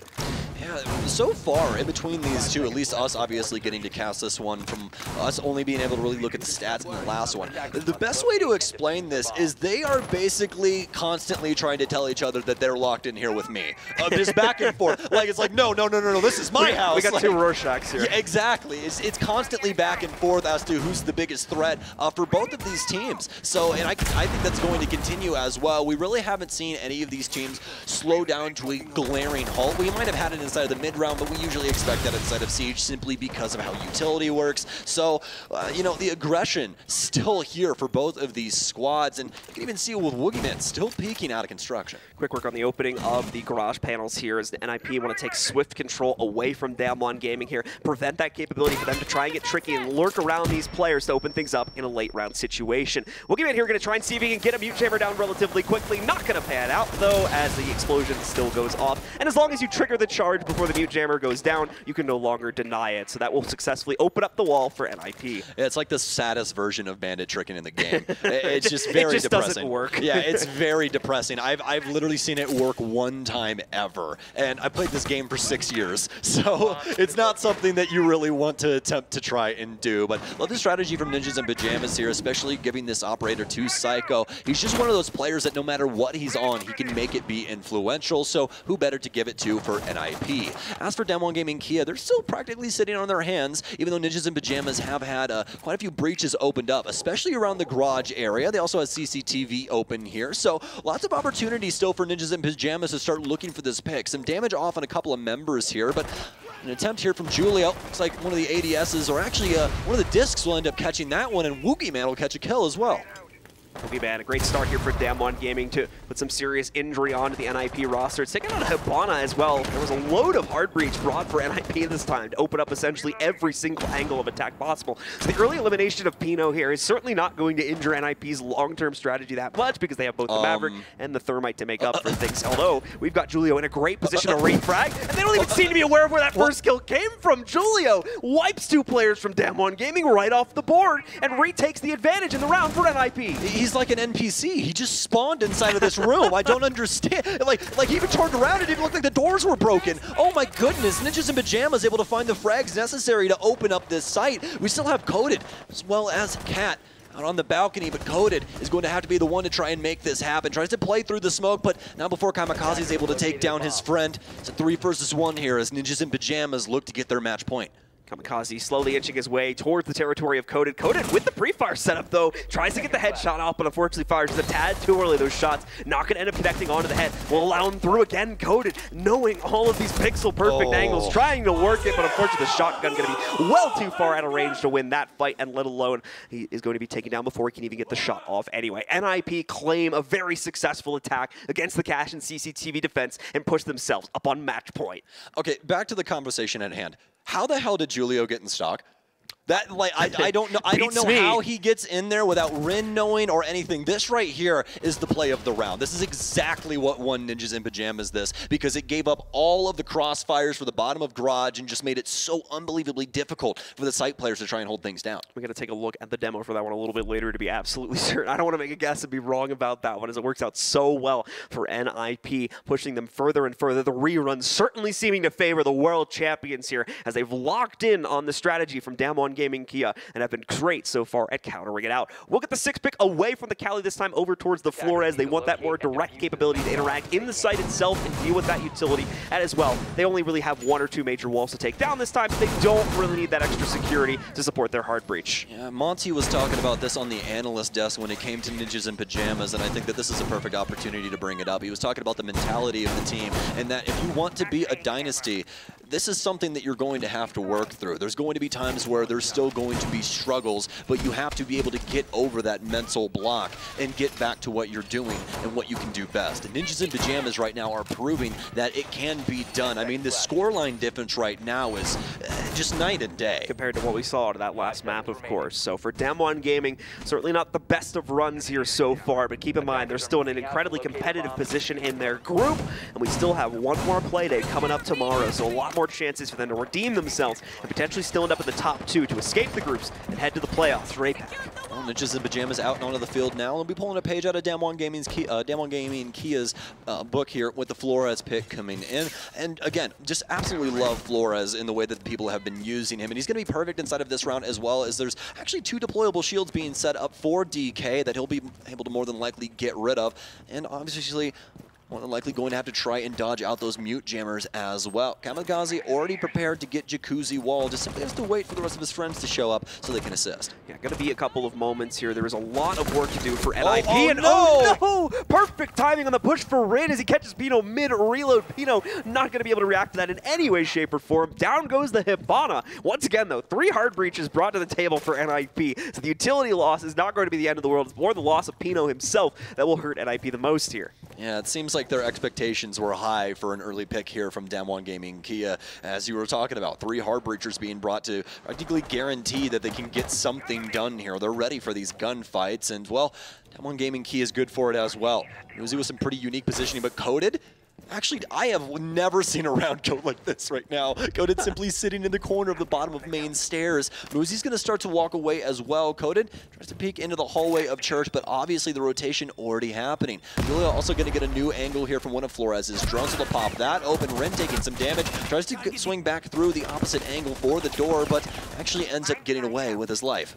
Yeah, so far in between these two, at least us obviously getting to cast this one from us only being able to really look at the stats in the last one. The best way to explain this is they are basically constantly trying to tell each other that they're locked in here with me. Just back and forth. Like, it's like, no, this is my house. We got like, 2 Rorschachs here. Yeah, exactly. It's constantly back and forth as to who's the biggest threat for both of these teams. So, and I think that's going to continue as well. We really haven't seen any of these teams slow down to a glaring halt. We might have had it inside of the mid-round, but we usually expect that inside of Siege simply because of how utility works. So, you know, the aggression still here for both of these squads, and you can even see with Woogiman still peeking out of construction. Quick work on the opening of the garage panels here as the NIP want to take swift control away from DWG Gaming here, prevent that capability for them to try and get tricky and lurk around these players to open things up in a late round situation. Woogiman here going to try and see if he can get a mute jammer down relatively quickly. Not going to pan out, though, as the explosion still goes off. And as long as you trigger the charge before the mute jammer goes down, you can no longer deny it. So that will successfully open up the wall for NIP. It's like the saddest version of bandit tricking in the game. It's just very it just depressing. Doesn't work. Yeah, it's very depressing. I've literally seen it work 1 time ever, and I played this game for 6 years, so it's not something that you really want to attempt to try and do. But love the strategy from Ninjas and Pyjamas here, especially giving this operator to Psycho. He's just one of those players that no matter what he's on, he can make it be influential, so who better to give it to for NIP? As for DWG Gaming Kia, they're still practically sitting on their hands, even though Ninjas and Pyjamas have had quite a few breaches opened up, especially around the garage area. They also have CCTV open here, so lots of opportunities still for Ninjas and Pyjamas to start looking for this pick. Some damage off on a couple of members here, but an attempt here from Julio. Looks like one of the ADSs, or actually one of the discs will end up catching that one, and Woogiman will catch a kill as well. Woogiman, a great start here for DWG Gaming to put some serious injury onto the NIP roster. It's taking out Hibana as well. There was a load of hard breach brought for NIP this time to open up essentially every single angle of attack possible. So the early elimination of Pino here is certainly not going to injure NIP's long-term strategy that much because they have both the Maverick and the Thermite to make up for things. Although, we've got Julio in a great position to refrag, and they don't even seem to be aware of where that first kill came from. Julio wipes 2 players from DWG Gaming right off the board and retakes the advantage in the round for NIP. He's like an NPC. He just spawned inside of this room. I don't understand. Like he even turned around. It even looked like the doors were broken. Oh my goodness. Ninjas and Pyjamas able to find the frags necessary to open up this site. We still have Coted as well as Cat out on the balcony, but Coted is going to have to be the one to try and make this happen. Tries to play through the smoke, but now before Kamikaze is able to take down his friend, it's a 3 versus 1 here as Ninjas and Pyjamas look to get their match point. Kamikaze slowly inching his way towards the territory of Coted. Coted with the pre-fire setup, though, tries to get the headshot off, but unfortunately fires just a tad too early. Those shots not going to end up connecting onto the head. Will allow him through again. Coted, knowing all of these pixel-perfect angles, trying to work it, but unfortunately the shotgun going to be well too far out of range to win that fight, and let alone he is going to be taken down before he can even get the shot off anyway. NIP claim a very successful attack against the Cash and CCTV defense and push themselves up on match point. Okay, back to the conversation at hand. How the hell did Julio get in stock? That, like, I don't know. I don't know me. how he gets in there without Rin knowing or anything. This right here is the play of the round. This is exactly what won Ninjas in Pyjamas this, because it gave up all of the crossfires for the bottom of Garage and just made it so unbelievably difficult for the site players to try and hold things down. We're going to take a look at the demo for that one a little bit later to be absolutely certain. I don't want to make a guess and be wrong about that one, as it works out so well for NIP, pushing them further and further. The rerun certainly seeming to favor the world champions here, as they've locked in on the strategy from DWG Gaming Kia and have been great so far at countering it out. We'll get the 6 pick away from the Cali this time over towards the Flores. They want that more direct capability to interact in the site itself and deal with that utility. And as well, they only really have 1 or 2 major walls to take down this time, so they don't really need that extra security to support their hard breach. Yeah, Monty was talking about this on the analyst desk when it came to Ninjas in Pyjamas, and I think that this is a perfect opportunity to bring it up. He was talking about the mentality of the team, and that if you want to be a dynasty, this is something that you're going to have to work through. There's going to be times where there's still going to be struggles, but you have to be able to get over that mental block and get back to what you're doing and what you can do best. And Ninjas in Pyjamas right now are proving that it can be done. I mean, the scoreline difference right now is just night and day. Compared to what we saw to that last map, of course. So for DWG Gaming, certainly not the best of runs here so far, but keep in mind, they're still in an incredibly competitive position in their group, and we still have one more Playday coming up tomorrow, so a lot more chances for them to redeem themselves and potentially still end up in the top 2 to escape the groups and head to the playoffs right back. Well, Ninjas in Pyjamas out and onto the field now. We'll be pulling a page out of DWG Gaming Kia's book here with the Flores pick coming in. And again, just absolutely love Flores in the way that people have been using him. And he's going to be perfect inside of this round, as well as there's actually 2 deployable shields being set up for DK that he'll be able to more than likely get rid of. And obviously, more than likely going to have to try and dodge out those mute jammers as well. Kamikaze already prepared to get Jacuzzi wall, just simply has to wait for the rest of his friends to show up so they can assist. Yeah, going to be a couple of moments here. There is a lot of work to do for NIP. Oh, no! Perfect timing on the push for Rin as he catches Pino mid-reload. Pino not going to be able to react to that in any way, shape, or form. Down goes the Hibana. Once again, though, 3 hard breaches brought to the table for NIP. So the utility loss is not going to be the end of the world. It's more the loss of Pino himself that will hurt NIP the most here. Yeah, it seems like their expectations were high for an early pick here from DWG Gaming Kia, as you were talking about. 3 hard breachers being brought to practically guarantee that they can get something done here. They're ready for these gunfights, and well, DWG Gaming Kia is good for it as well. Muzi with some pretty unique positioning, but coted. Actually, I have never seen a round go like this right now. Coted simply sitting in the corner of the bottom of main stairs. Muzi's going to start to walk away as well. Coted tries to peek into the hallway of Church, but obviously the rotation already happening. Julio also going to get a new angle here from one of Flores's drones. Will pop that open. Ren taking some damage. Tries to swing back through the opposite angle for the door, but actually ends up getting away with his life.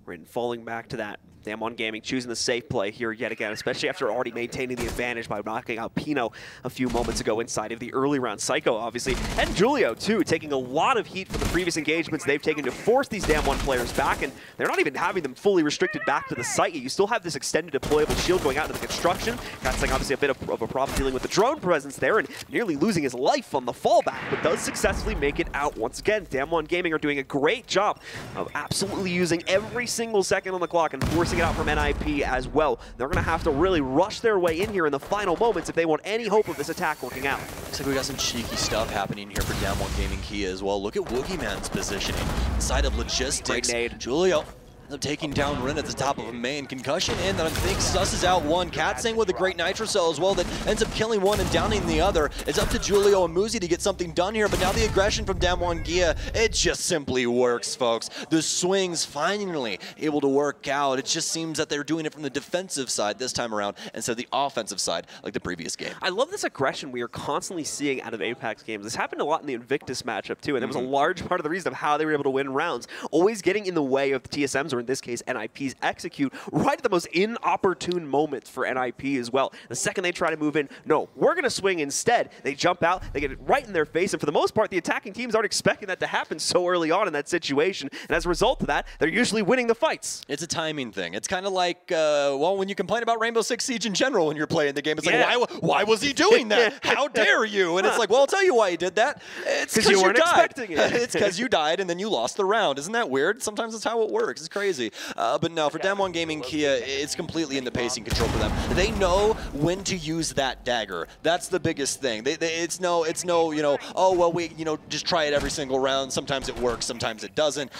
Rin falling back to that. DWG Gaming choosing the safe play here yet again, especially after already maintaining the advantage by knocking out Pino a few moments ago inside of the early round. Psycho, obviously, and Julio, too, taking a lot of heat from the previous engagements they've taken to force these DWG players back, and they're not even having them fully restricted back to the site. You still have this extended deployable shield going out into the construction. CATsang obviously a bit of a problem dealing with the drone presence there and nearly losing his life on the fallback, but does successfully make it out. Once again, DWG Gaming are doing a great job of absolutely using every single second on the clock and forcing it out from NIP as well. They're going to have to really rush their way in here in the final moments if they want any hope of this attack working out. Looks like we got some cheeky stuff happening here for DWG Gaming Kia as well. Look at Woogiman's positioning inside of logistics. Great nade. Julio ends up taking down Rin at the top of a main. Concussion in that I think susses out one. CATsang with a great nitro cell as well that ends up killing one and downing the other. It's up to Julio and Muzi to get something done here, but now the aggression from DWG Kia, it just simply works, folks. The swings finally able to work out. It just seems that they're doing it from the defensive side this time around instead of the offensive side like the previous game. I love this aggression we are constantly seeing out of Apex games. This happened a lot in the Invictus matchup too, and it was a large part of the reason of how they were able to win rounds. Always getting in the way of the TSMs, or in this case NIP's execute, right at the most inopportune moments for NIP as well. The second they try to move in, no, we're going to swing instead. They jump out, they get it right in their face, and for the most part, the attacking teams aren't expecting that to happen so early on in that situation, and as a result of that, they're usually winning the fights. It's a timing thing. It's kind of like, well, when you complain about Rainbow Six Siege in general when you're playing the game, it's like, why was he doing that? How dare you? And it's like, well, I'll tell you why he did that. It's because you weren't expecting it. It's because you died and then you lost the round. Isn't that weird? Sometimes that's how it works. It's crazy. crazy. But no, for DWG Gaming Kia, it's completely in the pacing control for them. They know when to use that dagger. That's the biggest thing. It's no, you know, oh, well, we, you know, just try it every single round. Sometimes it works, sometimes it doesn't.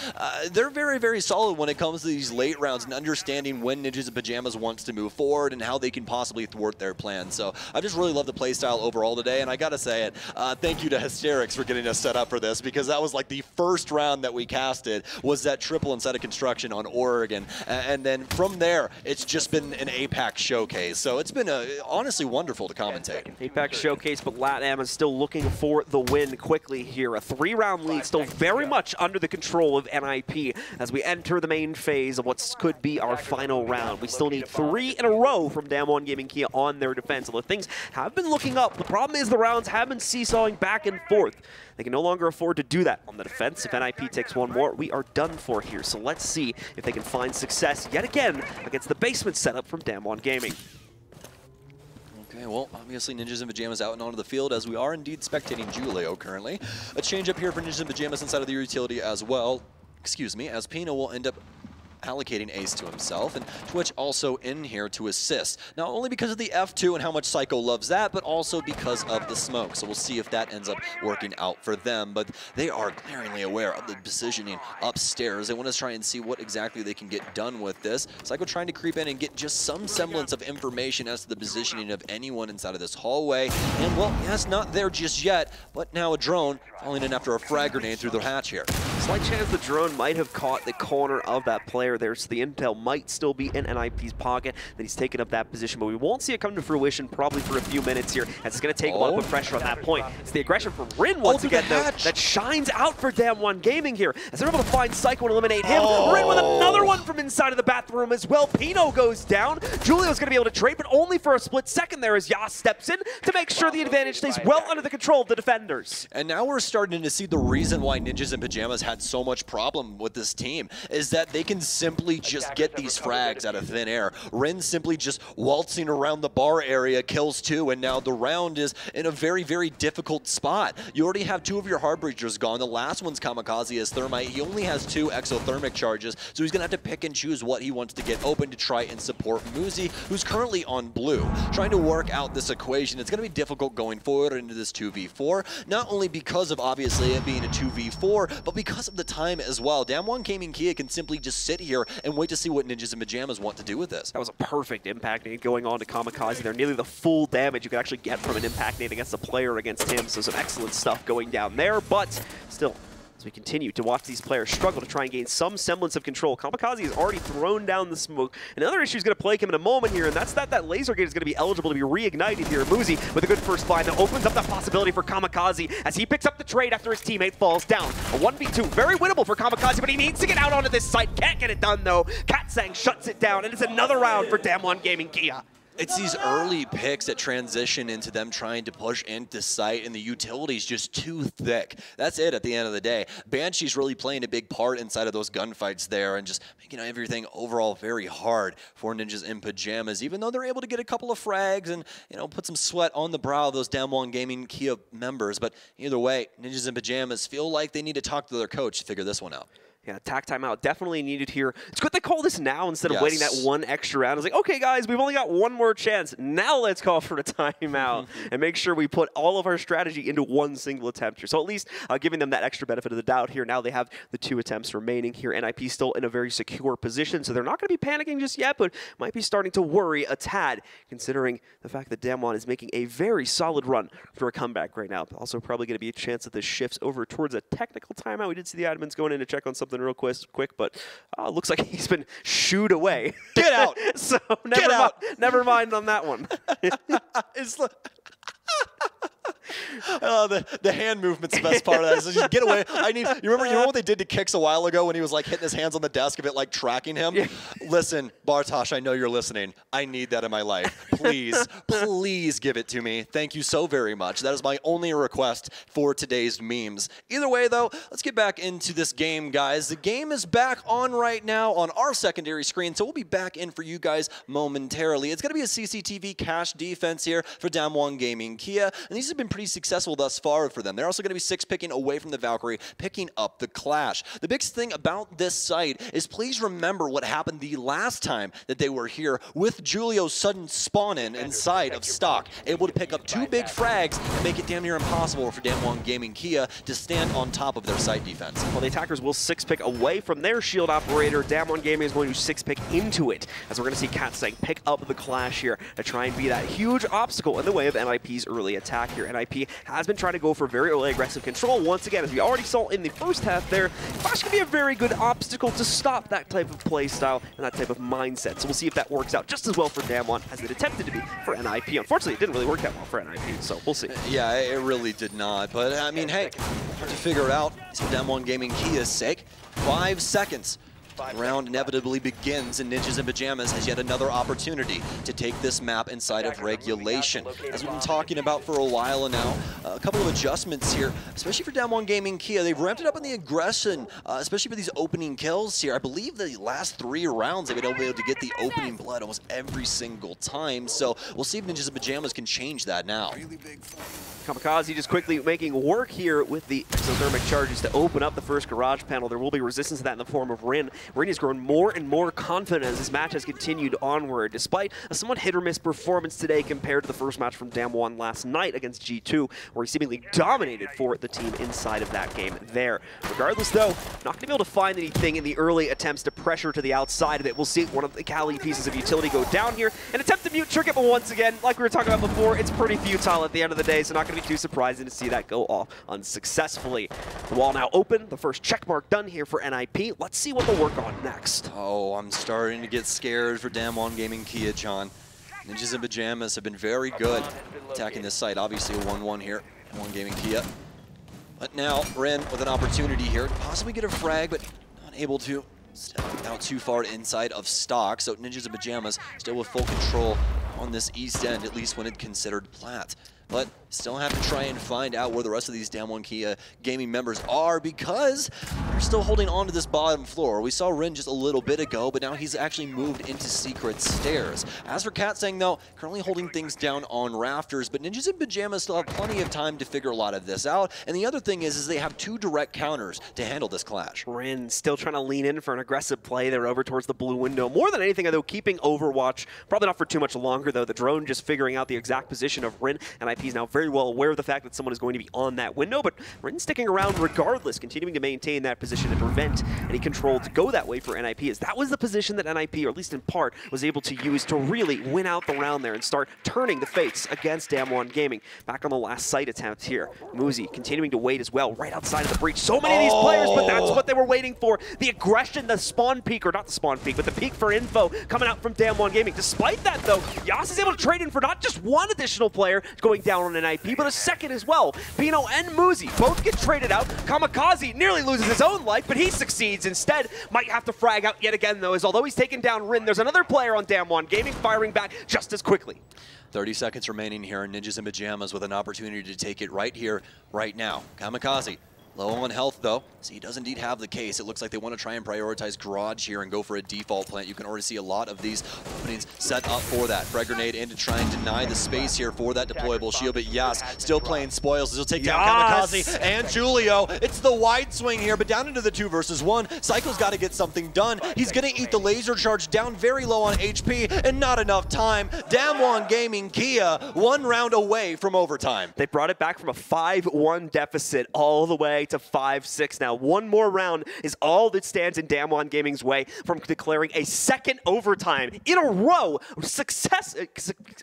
They're very, very solid when it comes to these late rounds and understanding when Ninjas in Pyjamas wants to move forward and how they can possibly thwart their plan. So I just really love the playstyle overall today, and I gotta say it, thank you to Hysterics for getting us set up for this, because that was like the first round that we casted was that triple inside of construction on Oregon, and then from there it's just been an APAC showcase. So it's been honestly wonderful to commentate. APAC showcase, but LATAM is still looking for the win quickly here. A 3-round lead, still very much under the control of NIP as we enter the main phase of what could be our final round. We still need 3 in a row from DWG Gaming Kia on their defense. Although things have been looking up, the problem is the rounds have been seesawing back and forth. They can no longer afford to do that on the defense. If NIP takes one more, we are done for here. So let's see if they can find success yet again against the basement setup from DWG Gaming. Okay, well, obviously Ninjas in Pyjamas out and onto the field, as we are indeed spectating Julio currently. A change up here for Ninjas in Pyjamas inside of the utility as well. Excuse me, as Pino will end up allocating Ace to himself, and Twitch also in here to assist. Not only because of the F2 and how much Psycho loves that, but also because of the smoke. So we'll see if that ends up working out for them. But they are glaringly aware of the positioning upstairs. They want to try and see what exactly they can get done with this. Psycho trying to creep in and get just some semblance of information as to the positioning of anyone inside of this hallway. And well, yes, not there just yet, but now a drone falling in after a frag grenade through the hatch here. Slight chance the drone might have caught the corner of that player there, so the intel might still be in NIP's pocket, that he's taken up that position, but we won't see it come to fruition probably for a few minutes here, as it's going to take a lot of pressure on that point. It's the aggression from Rin once again, though, that shines out for DWG Gaming here, as they're able to find Psycho and eliminate him. Rin with another one from inside of the bathroom as well. Pino goes down. Julio's going to be able to trade, but only for a split second there as Yass steps in to make sure the advantage stays well under the control of the defenders. And now we're starting to see the reason why Ninjas in Pyjamas had so much problem with this team, is that they can simply just get these frags out of thin air. Rin simply just waltzing around the bar area kills 2, and now the round is in a very, very difficult spot. You already have 2 of your Harbreachers gone. The last one's Kamikaze as Thermite. He only has 2 exothermic charges, so he's going to have to pick and choose what he wants to get open to try and support Muzi, who's currently on blue. Trying to work out this equation, it's going to be difficult going forward into this 2v4, not only because of obviously it being a 2v4, but because of the time as well. DWG Gaming Kia can simply just sit here and wait to see what Ninjas in Pyjamas want to do with this. That was a perfect impact nade going on to Kamikaze there. Nearly the full damage you could actually get from an impact nade against a player against him. So some excellent stuff going down there, but still, as we continue to watch these players struggle to try and gain some semblance of control. Kamikaze has already thrown down the smoke. Another issue is going to plague him in a moment here, and that's that laser gate is going to be eligible to be reignited here. Muzi with a good first find that opens up that possibility for Kamikaze as he picks up the trade after his teammate falls down. A 1v2, very winnable for Kamikaze, but he needs to get out onto this site. Can't get it done though. CATsang shuts it down, and it's another round for DWG Gaming Kia. It's these early picks that transition into them trying to push into sight, and the utility's just too thick. That's it at the end of the day. Banshee's really playing a big part inside of those gunfights there and just making everything overall very hard for Ninjas in Pyjamas, even though they're able to get a couple of frags and, you know, put some sweat on the brow of those DWG Gaming Kia members. But either way, Ninjas in Pyjamas feel like they need to talk to their coach to figure this one out. Yeah, attack timeout definitely needed here. It's good they call this now instead of waiting that one extra round. It's like, okay, guys, we've only got one more chance. Now let's call for a timeout and make sure we put all of our strategy into one single attempt here. So at least giving them that extra benefit of the doubt here. Now they have the 2 attempts remaining here. NIP still in a very secure position, so they're not going to be panicking just yet, but might be starting to worry a tad, considering the fact that DWG is making a very solid run for a comeback right now. Also probably going to be a chance that this shifts over towards a technical timeout. We did see the admins going in to check on something real quick, but looks like he's been shooed away. Get out! So never mind on that one. The hand movement's the best part of that. So just get away. You remember what they did to Kix a while ago when he was like hitting his hands on the desk of it, like tracking him? Yeah. Listen, Bartosz, I know you're listening. I need that in my life. Please, please give it to me. Thank you so very much. That is my only request for today's memes. Either way, though, let's get back into this game, guys. The game is back on right now on our secondary screen, so we'll be back in for you guys momentarily. It's going to be a CCTV cache defense here for DWG Gaming Kia, and these have been pretty successful thus far for them. They're also going to be 6 picking away from the Valkyrie, picking up the Clash. The biggest thing about this site is please remember what happened the last time that they were here with Julio's sudden spawn-in inside of stock, able to pick up 2 big frags and make it damn near impossible for DWG Gaming Kia to stand on top of their site defense. Well, the attackers will 6-pick away from their shield operator. DWG Gaming is going to 6-pick into it, as we're going to see CATsang pick up the Clash here to try and be that huge obstacle in the way of NIP's early attack here. NIP has been trying to go for very early aggressive control. Once again, as we already saw in the first half there, Clash can be a very good obstacle to stop that type of play style and that type of mindset. So we'll see if that works out just as well for DWG as it attempted to be for NIP. Unfortunately, it didn't really work that well for NIP, so we'll see. Yeah, it really did not. But, I mean, hey, hard to figure out for DWG Gaming Kia's sake. 5 seconds. The round inevitably begins, and Ninjas in Pyjamas has yet another opportunity to take this map inside of regulation. As we've been talking about for a while now, a couple of adjustments here, especially for DWG Gaming Kia. They've ramped it up in the aggression, especially for these opening kills here. I believe the last 3 rounds they've been able to get the opening blood almost every single time. So we'll see if Ninjas in Pyjamas can change that now. Kamikaze just quickly making work here with the exothermic charges to open up the first garage panel. There will be resistance to that in the form of Rin. Rin has grown more and more confident as this match has continued onward, despite a somewhat hit-or-miss performance today compared to the first match from DAMWON last night against G2, where he seemingly dominated for the team inside of that game there. Regardless, though, not going to be able to find anything in the early attempts to pressure to the outside of it. We'll see one of the Kali pieces of utility go down here and attempt to mute Tricket, but once again, like we were talking about before, it's pretty futile at the end of the day, so not going to be too surprising to see that go off unsuccessfully. The wall now open, the first check mark done here for NIP. Let's see what they'll work on next. Oh, I'm starting to get scared for DWG Gaming Kia, John. Ninjas in Pyjamas have been very good attacking this site. Obviously a 1-1 here, DWG Gaming Kia. But now Ren with an opportunity here to possibly get a frag, but not able to. Stepping out too far inside of stock, so Ninjas in Pyjamas still with full control on this east end, at least when it's considered plat. But still have to try and find out where the rest of these DWG Kia Gaming members are, because they're still holding on to this bottom floor. We saw Rin just a little bit ago, but now he's actually moved into secret stairs. As for CATsang, though, currently holding things down on rafters, but Ninjas in Pyjamas still have plenty of time to figure a lot of this out. And the other thing is they have 2 direct counters to handle this clash. Rin still trying to lean in for an aggressive play. They're over towards the blue window. More than anything, though, keeping Overwatch. Probably not for too much longer, though. The drone just figuring out the exact position of Rin, and IP is now very well aware of the fact that someone is going to be on that window, but Rin sticking around regardless, continuing to maintain that position to prevent any control to go that way for NIP, as that was the position that NIP, or at least in part, was able to use to really win out the round there and start turning the fates against DWG Gaming. Back on the last site attempt here. Muzi continuing to wait as well, right outside of the breach. So many of these players, but that's what they were waiting for. The aggression, the spawn peak, or not the spawn peak, but the peak for info coming out from DWG Gaming. Despite that, though, Yass is able to trade in for not just one additional player going down on NIP, but a second as well. Pino and Muzi both get traded out. Kamikaze nearly loses his own life, but he succeeds instead. Might have to frag out yet again, though, as although he's taken down Rin, there's another player on DWG Gaming firing back just as quickly. 30 seconds remaining here, Ninjas in Pyjamas with an opportunity to take it right here, right now. Kamikaze, low on health though, so he does indeed have the case. It looks like they want to try and prioritize garage here and go for a default plant. You can already see a lot of these openings set up for that. Frag grenade in to try and deny the space here for that deployable shield, but Yass still playing spoils. He'll take down Kamikaze and Julio. It's the wide swing here, but down into the 2 versus 1. Psycho's got to get something done. He's going to eat the laser charge, down very low on HP, and not enough time. DWG Gaming Kia 1 round away from overtime. They brought it back from a 5-1 deficit all the way to 5-6 now. One more round is all that stands in DWG Gaming's way from declaring a second overtime in a row. Success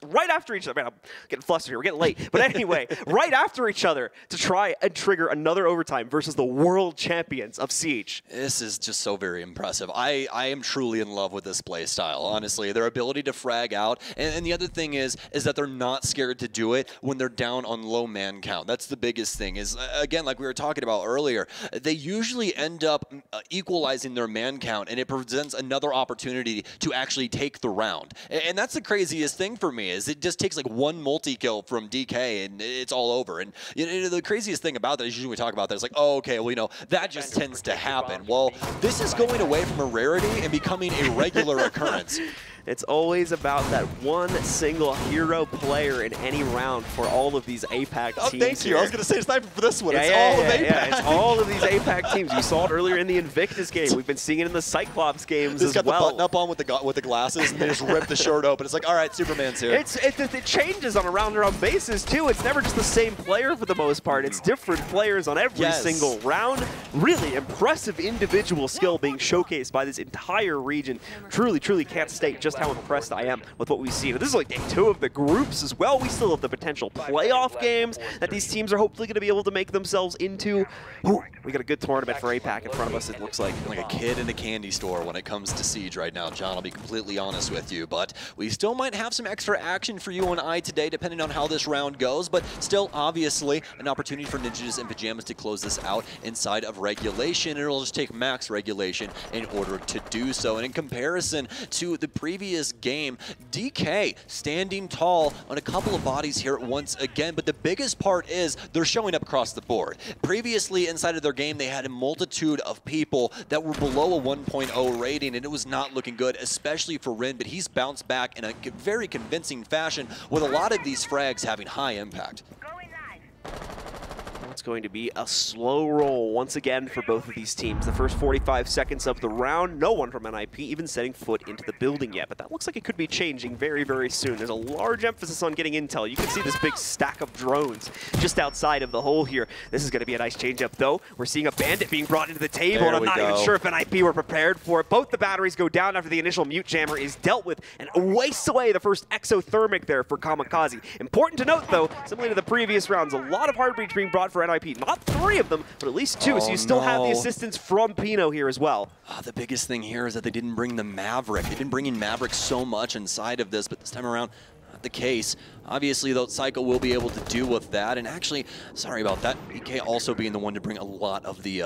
right after each other. Man, I'm getting flustered here. We're getting late. But anyway, right after each other to try and trigger another overtime versus the world champions of Siege. This is just so very impressive. I am truly in love with this play style, honestly. Their ability to frag out. And the other thing is that they're not scared to do it when they're down on low man count. That's the biggest thing is, again, like we were talking about earlier, they usually end up equalizing their man count, and it presents another opportunity to actually take the round. And that's the craziest thing for me, is it just takes like 1 multi-kill from DK and it's all over. And you know, the craziest thing about that is usually we talk about that, it's like, oh, okay, well, you know, that just tends to happen. Well, this is going away from a rarity and becoming a regular occurrence. It's always about that one single hero player in any round for all of these APAC teams. Oh, thank you. Here. I was going to say Sniper for this one. Yeah, it's yeah, all yeah, of APAC. Yeah, it's all of these APAC teams. You saw it earlier in the Invictus game. We've been seeing it in the Cyclops games He's as got well. the button up on with the glasses, and they just rip the shirt open. It's like, all right, Superman's here. It changes on a round-to-round basis, too. It's never just the same player for the most part. It's different players on every single round. Really impressive individual skill being showcased by this entire region. Truly, truly can't state just how impressed I am with what we've seen. This is like day 2 of the groups as well. We still have the potential playoff games that these teams are hopefully going to be able to make themselves into. Ooh, we got a good tournament for APAC in front of us, it looks like. Like a kid in a candy store when it comes to Siege right now, John. I'll be completely honest with you. But we still might have some extra action for you and I today, depending on how this round goes. But still, obviously, an opportunity for Ninjas in Pyjamas to close this out inside of regulation. It'll just take max regulation in order to do so. And in comparison to the previous game, DK standing tall on a couple of bodies here once again. But the biggest part is they're showing up across the board. Previously, inside of their game, they had a multitude of people that were below a 1.0 rating, and it was not looking good, especially for Rin. But he's bounced back in a very convincing fashion with a lot of these frags having high impact. It's going to be a slow roll once again for both of these teams. The first 45 seconds of the round, no one from NIP even setting foot into the building yet, but that looks like it could be changing very, very soon. There's a large emphasis on getting intel. You can see this big stack of drones just outside of the hole here. This is going to be a nice change-up, though. We're seeing a bandit being brought into the table, and I'm not even sure if NIP were prepared for it. Both the batteries go down after the initial mute jammer is dealt with, and wastes away the first exothermic there for Kamikaze. Important to note, though, similarly to the previous rounds, a lot of hard breach being brought for NIP. Not 3 of them, but at least 2, so you still have the assistance from Pino here as well. The biggest thing here is that they didn't bring the Maverick. They didn't bring in Maverick so much inside of this, but this time around, not the case. Obviously, though, Psycho will be able to deal with that. And actually, sorry about that, EK also being the one to bring a lot of the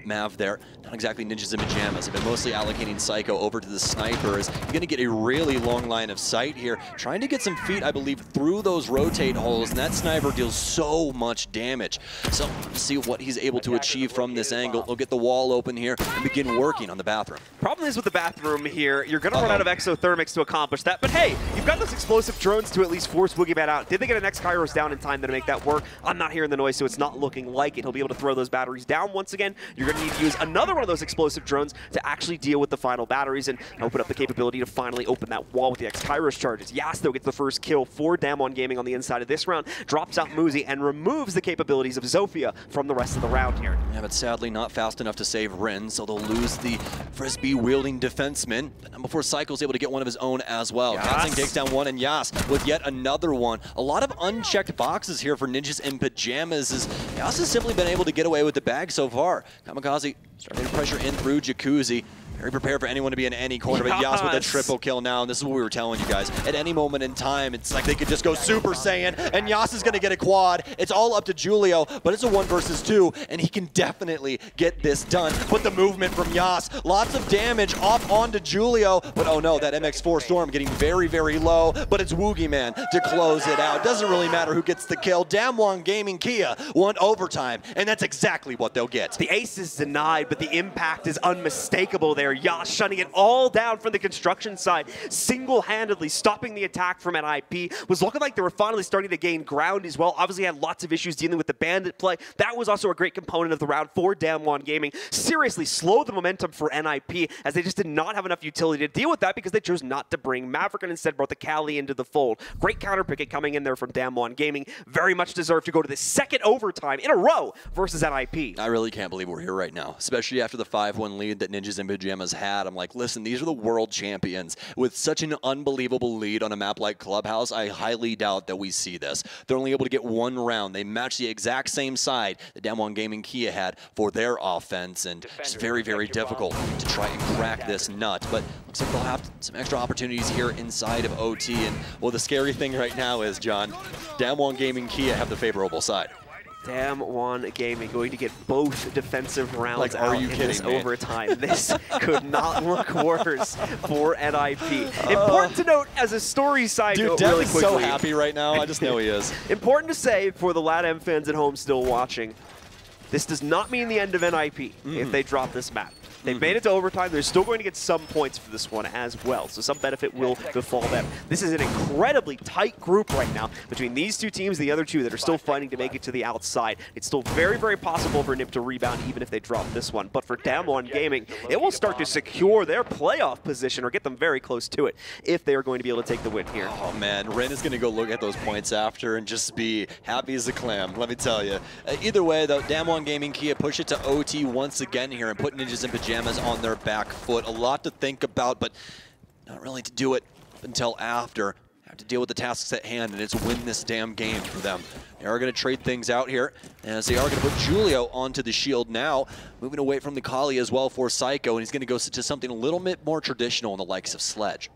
Mav there. Not exactly Ninjas in Pyjamas. They've been mostly allocating Psycho over to the snipers. He's going to get a really long line of sight here. Trying to get some feet, I believe, through those rotate holes. And that sniper deals so much damage. So, let's see what he's able to achieve from this angle. He'll get the wall open here and begin working on the bathroom. Problem is with the bathroom here, you're going to run out of exothermics to accomplish that. But hey, you've got those explosive drones to at least force Woogiman out. Did they get an X-Kairos down in time to make that work? I'm not hearing the noise, so it's not looking like it. He'll be able to throw those batteries down once again. You're going to need to use another one of those explosive drones to actually deal with the final batteries and open up the capability to finally open that wall with the X-Kairos charges. Yass, though, gets the first kill for DWG Gaming on the inside of this round, drops out Muzi, and removes the capabilities of Zofia from the rest of the round here. Yeah, but sadly not fast enough to save Rin, so they'll lose the Frisbee-wielding defenseman. And before Cycle's able to get one of his own as well. CATsang takes down one, and Yass with yet another one. A lot of unchecked boxes here for Ninjas in Pyjamas, as Yass has simply been able to get away with the bag so far. Kamikaze starting to pressure in through Jacuzzi. Very prepared for anyone to be in any corner, but Yass with a triple kill now, and this is what we were telling you guys. At any moment in time, it's like they could just go Super Saiyan, and Yass is going to get a quad. It's all up to Julio, but it's a 1 versus 2, and he can definitely get this done. But the movement from Yass, lots of damage off onto Julio, but oh no, that MX4 Storm getting very, very low, but it's Woogiman to close it out. Doesn't really matter who gets the kill. DWG Gaming Kia won overtime, and that's exactly what they'll get. The ace is denied, but the impact is unmistakable there. Yass shutting it all down from the construction side, single-handedly stopping the attack from NIP. Was looking like they were finally starting to gain ground as well. Obviously had lots of issues dealing with the bandit play. That was also a great component of the round for DWG Gaming. Seriously slowed the momentum for NIP, as they just did not have enough utility to deal with that because they chose not to bring Maverick and instead brought the Cali into the fold. Great counter picket coming in there from DWG Gaming. Very much deserved to go to the second overtime in a row versus NIP. I really can't believe we're here right now, especially after the 5-1 lead that Ninjas in Pyjamas had. I'm like, listen, these are the world champions. With such an unbelievable lead on a map like Clubhouse, I highly doubt that we see this. They're only able to get 1 round. They match the exact same side that DWG Gaming Kia had for their offense, and it's very, very difficult to try and crack this nut. But looks like they'll have some extra opportunities here inside of OT. And well, the scary thing right now is, John, DWG Gaming Kia have the favorable side. DWG Gaming going to get both defensive rounds like, out in this overtime. This could not look worse for NIP. Important to note, as a story side note, Dev really is quickly. so happy right now. I just know he is. Important to say for the LATAM fans at home still watching, this does not mean the end of NIP if they drop this map. They've made it to overtime. They're still going to get some points for this one as well, so some benefit will befall them. This is an incredibly tight group right now between these two teams, the other two that are still fighting to make it to the outside. It's still very, very possible for NIP to rebound even if they drop this one. But for DWG Gaming, it will start to secure their playoff position or get them very close to it if they are going to be able to take the win here. Oh man, Rin is going to go look at those points after and just be happy as a clam, let me tell you. Either way though, DWG Gaming Kia push it to OT once again here and put Ninjas in Pyjamas on their back foot. A lot to think about, but not really to do it until after. Have to deal with the tasks at hand, and it's win this damn game for them. They are going to trade things out here, as they are going to put Julio onto the shield now, moving away from the Kali as well for Psycho, and he's going to go to something a little bit more traditional in the likes of Sledge.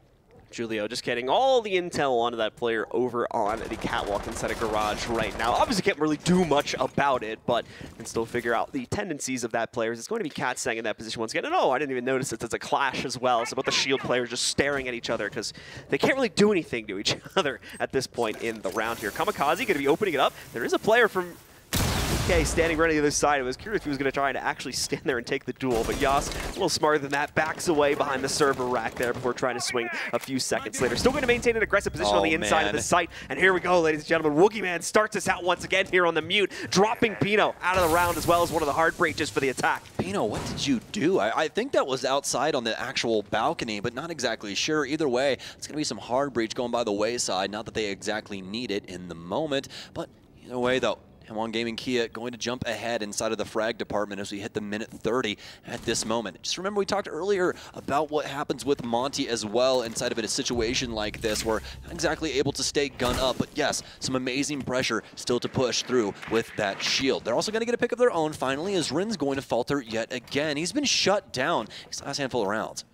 Julio just getting all the intel onto that player over on the catwalk inside a garage right now. Obviously can't really do much about it, but can still figure out the tendencies of that player. It's going to be CATsang in that position once again. And oh, I didn't even notice it. It's a clash as well. It's about the shield players just staring at each other because they can't really do anything to each other at this point in the round here. Kamikaze going to be opening it up. There is a player from DK standing right on the other side. I was curious if he was going to try to actually stand there and take the duel, but Yass, a little smarter than that, backs away behind the server rack there before trying to swing a few seconds later. Still going to maintain an aggressive position on the inside of the site, and here we go, ladies and gentlemen. Woogiman starts us out once again here on the mute, dropping Pino out of the round as well as one of the hard breaches for the attack. Pino, what did you do? I think that was outside on the actual balcony, but not exactly sure. Either way, it's going to be some hard breach going by the wayside. Not that they exactly need it in the moment, but either way, though, DWG Gaming Kia going to jump ahead inside of the frag department as we hit the minute 30 at this moment. Just remember, we talked earlier about what happens with Monty as well inside of a situation like this. We're not exactly able to stay gun up, but yes, some amazing pressure still to push through with that shield. They're also going to get a pick of their own finally as Rin's going to falter yet again. He's been shut down his last handful of rounds.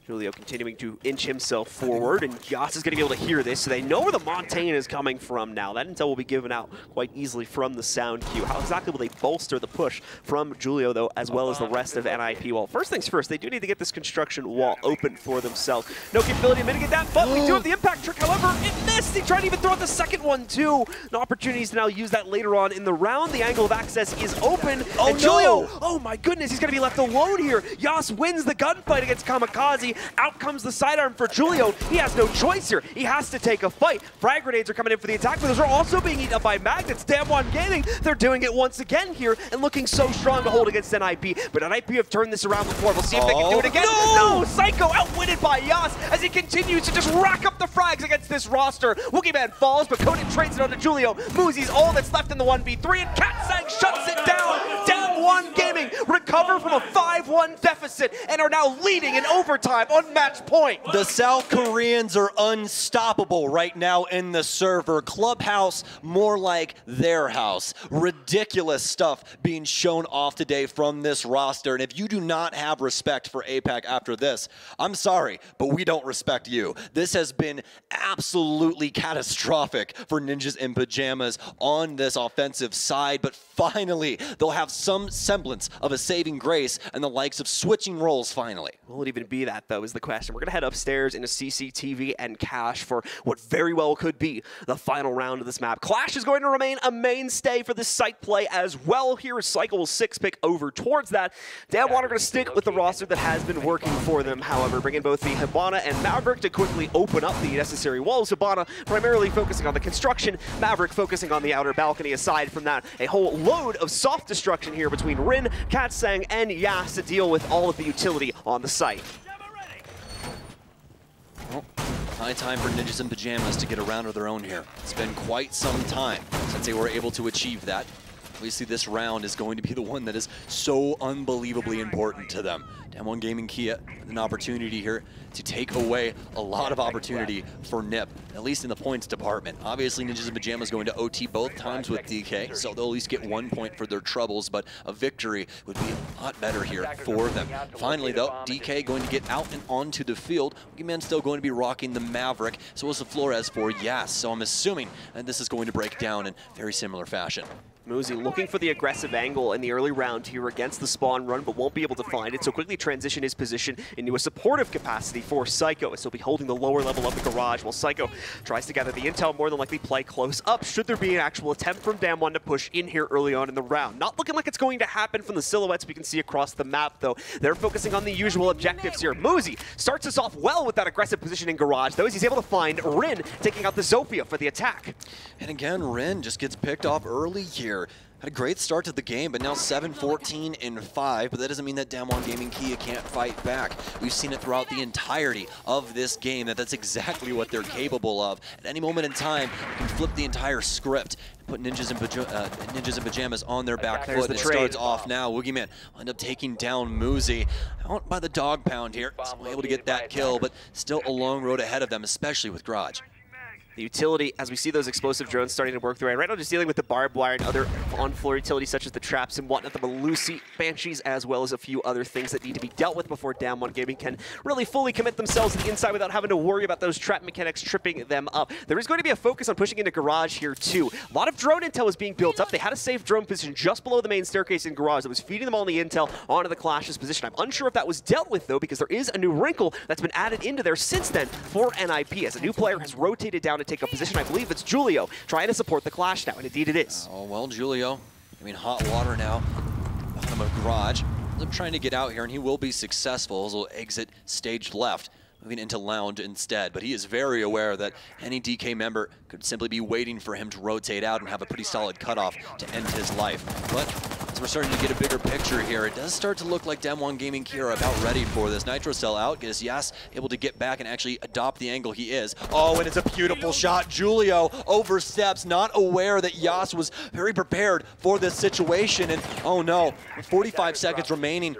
Julio continuing to inch himself forward, and Yass is going to be able to hear this, so they know where the Montaigne is coming from now. That intel will be given out quite easily from the sound cue. How exactly will they bolster the push from Julio, though, as well as the rest of NIP? Well, first things first, they do need to get this construction wall open for themselves. No capability to mitigate that, but we do have the impact trick. However, it missed. He tried to even throw out the second one, too. No opportunities to now use that later on in the round. The angle of access is open. Oh, and Julio, oh my goodness, he's going to be left alone here. Yass wins the gunfight against Kamikaze. Out comes the sidearm for Julio. He has no choice here. He has to take a fight. Frag grenades are coming in for the attack, but those are also being eaten up by magnets. DWG Gaming, they're doing it once again here and looking so strong to hold against NIP. But NIP have turned this around before. We'll see if they can do it again. No! Psycho outwitted by Yass as he continues to just rack up the frags against this roster. Woogiman falls, but coted trades it on to Julio. Muzi's all that's left in the 1v3, and CATsang shuts it down. DWG Gaming recover from a 5-1 deficit and are now leading in overtime on match point. The South Koreans are unstoppable right now in the server. Clubhouse, more like their house. Ridiculous stuff being shown off today from this roster. And if you do not have respect for APAC after this, I'm sorry, but we don't respect you. This has been absolutely catastrophic for Ninjas in Pyjamas on this offensive side. But finally, they'll have some semblance of a saving grace and the likes of switching roles finally. Will it even be that, though, is the question. We're going to head upstairs into CCTV and Cash for what very well could be the final round of this map. Clash is going to remain a mainstay for this site play as well. Here is Cycle 6 pick over towards that. DWG are going to stick with the roster that has been working for them, however, bringing both the Hibana and Maverick to quickly open up the necessary walls. Hibana primarily focusing on the construction, Maverick focusing on the outer balcony. Aside from that, a whole load of soft destruction here between Rin, CATsang, and Yass to deal with all of the utility on the site. Well, high time for Ninjas in Pyjamas to get a round of their own here. It's been quite some time since they were able to achieve that. Obviously, this round is going to be the one that is so unbelievably important to them. DWG Gaming Kia, an opportunity here to take away a lot of opportunity for NIP, at least in the points department. Obviously, Ninjas in Pyjamas going to OT both times with DK, so they'll at least get 1 point for their troubles, but a victory would be a lot better here for them. Finally, though, DK going to get out and onto the field. Woogiman still going to be rocking the Maverick, so is the Flores for Yass, so I'm assuming that this is going to break down in very similar fashion. Muzi looking for the aggressive angle in the early round here against the spawn run, but won't be able to find it, so quickly transition his position into a supportive capacity for Psycho, as he'll be holding the lower level of the garage while Psycho tries to gather the intel, more than likely play close up should there be an actual attempt from DAMWON to push in here early on in the round. Not looking like it's going to happen from the silhouettes we can see across the map, though. They're focusing on the usual objectives here. Muzi starts us off well with that aggressive position in garage, though, as he's able to find Rin taking out the Zofia for the attack. And again, Rin just gets picked off early here. Had a great start to the game, but now 7-14-5, but that doesn't mean that DWG Gaming Kia can't fight back. We've seen it throughout the entirety of this game, that's exactly what they're capable of. At any moment in time, you can flip the entire script and put Ninjas in Pyjamas on their back foot. It starts off now. Woogiman will end up taking down Muzi. Out by the dog pound here, so able to get that kill, but still a long road ahead of them, especially with Garage. The utility, as we see those explosive drones starting to work through, and right now just dealing with the barbed wire and other on-floor utilities such as the traps and whatnot, the Malusi Banshees, as well as a few other things that need to be dealt with before DWG Gaming can really fully commit themselves to the inside without having to worry about those trap mechanics tripping them up. There is going to be a focus on pushing into Garage here too. A lot of drone intel is being built up. They had a safe drone position just below the main staircase in Garage that was feeding them all the intel onto the Clash's position. I'm unsure if that was dealt with though, because there is a new wrinkle that's been added into there since then for NIP, as a new player has rotated down to take a position. I believe it's Julio trying to support the Clash now, and indeed it is. Oh, well, Julio, hot water now. Bottom of Garage. I'm trying to get out here, and he will be successful. He'll exit stage left, moving into Lounge instead. But he is very aware that any DK member could simply be waiting for him to rotate out and have a pretty solid cutoff to end his life. But as we're starting to get a bigger picture here, it does start to look like DWG Gaming Kia are about ready for this. Nitro Cell out, is Yass able to get back and actually adopt the angle he is. Oh, and it's a beautiful shot. Julio oversteps, not aware that Yass was very prepared for this situation. And oh no, with 45 seconds remaining,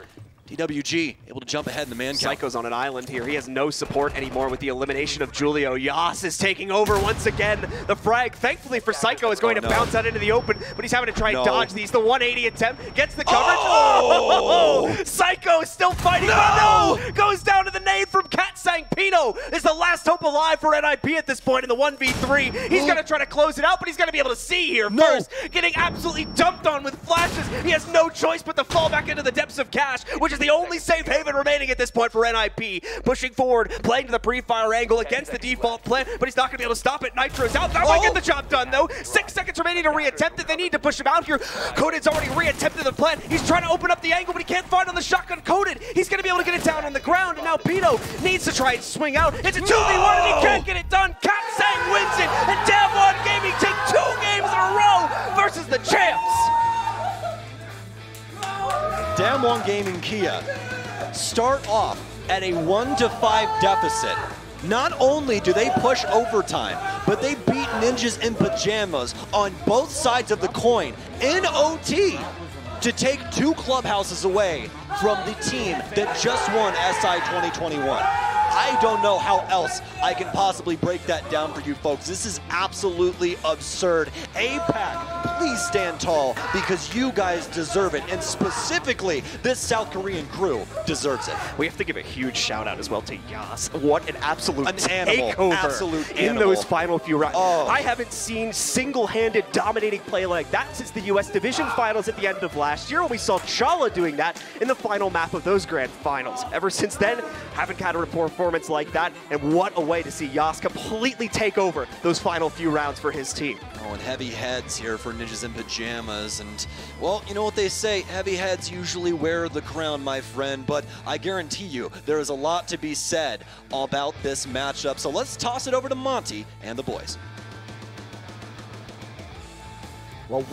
DWG able to jump ahead in the man count. Psycho's on an island here. He has no support anymore with the elimination of Julio. Yass is taking over once again. The frag, thankfully for Psycho, is going to bounce out into the open, but he's having to try and dodge these. The 180 attempt gets the coverage. Oh! Psycho is still fighting, but no! Goes down to the nade from CATsang. Pino is the last hope alive for NIP at this point in the 1v3. He's going to try to close it out, but he's going to be able to see here first. Getting absolutely dumped on with flashes. He has no choice but to fall back into the depths of cash, which is the only safe haven remaining at this point for NIP. Pushing forward, playing to the pre-fire angle against the default plan, but he's not going to be able to stop it. Nitro's out. That might get the job done, though. 6 seconds remaining to re-attempt it. They need to push him out here. Coted's already re-attempted the plan. He's trying to open up the angle, but he can't find on the shotgun Coted. He's going to be able to get it down on the ground, and now Pino needs to try and swing out. It's a 2v1, and he can't get it done. CATsang wins it, and DWG Gaming take 2 games in a row versus the champs. DWG Gaming Kia start off at a 1-5 deficit. Not only do they push overtime, but they beat Ninjas in Pyjamas on both sides of the coin in OT to take 2 clubhouses away from the team that just won SI 2021. I don't know how else I can possibly break that down for you folks. This is absolutely absurd. APAC, please stand tall because you guys deserve it. And specifically, this South Korean crew deserves it. We have to give a huge shout out as well to Yass. What an absolute animal. takeover Absolute in animal. those final few rounds. Oh. I haven't seen single-handed dominating play like that since the US Division Finals at the end of last year when we saw Chala doing that in the final map of those grand finals. Ever since then, haven't had a performance like that, and what a way to see Yass completely take over those final few rounds for his team. Oh, and heavy heads here for Ninjas in Pyjamas, and well, you know what they say, heavy heads usually wear the crown, my friend, but I guarantee you there is a lot to be said about this matchup, so let's toss it over to Monty and the boys. Well,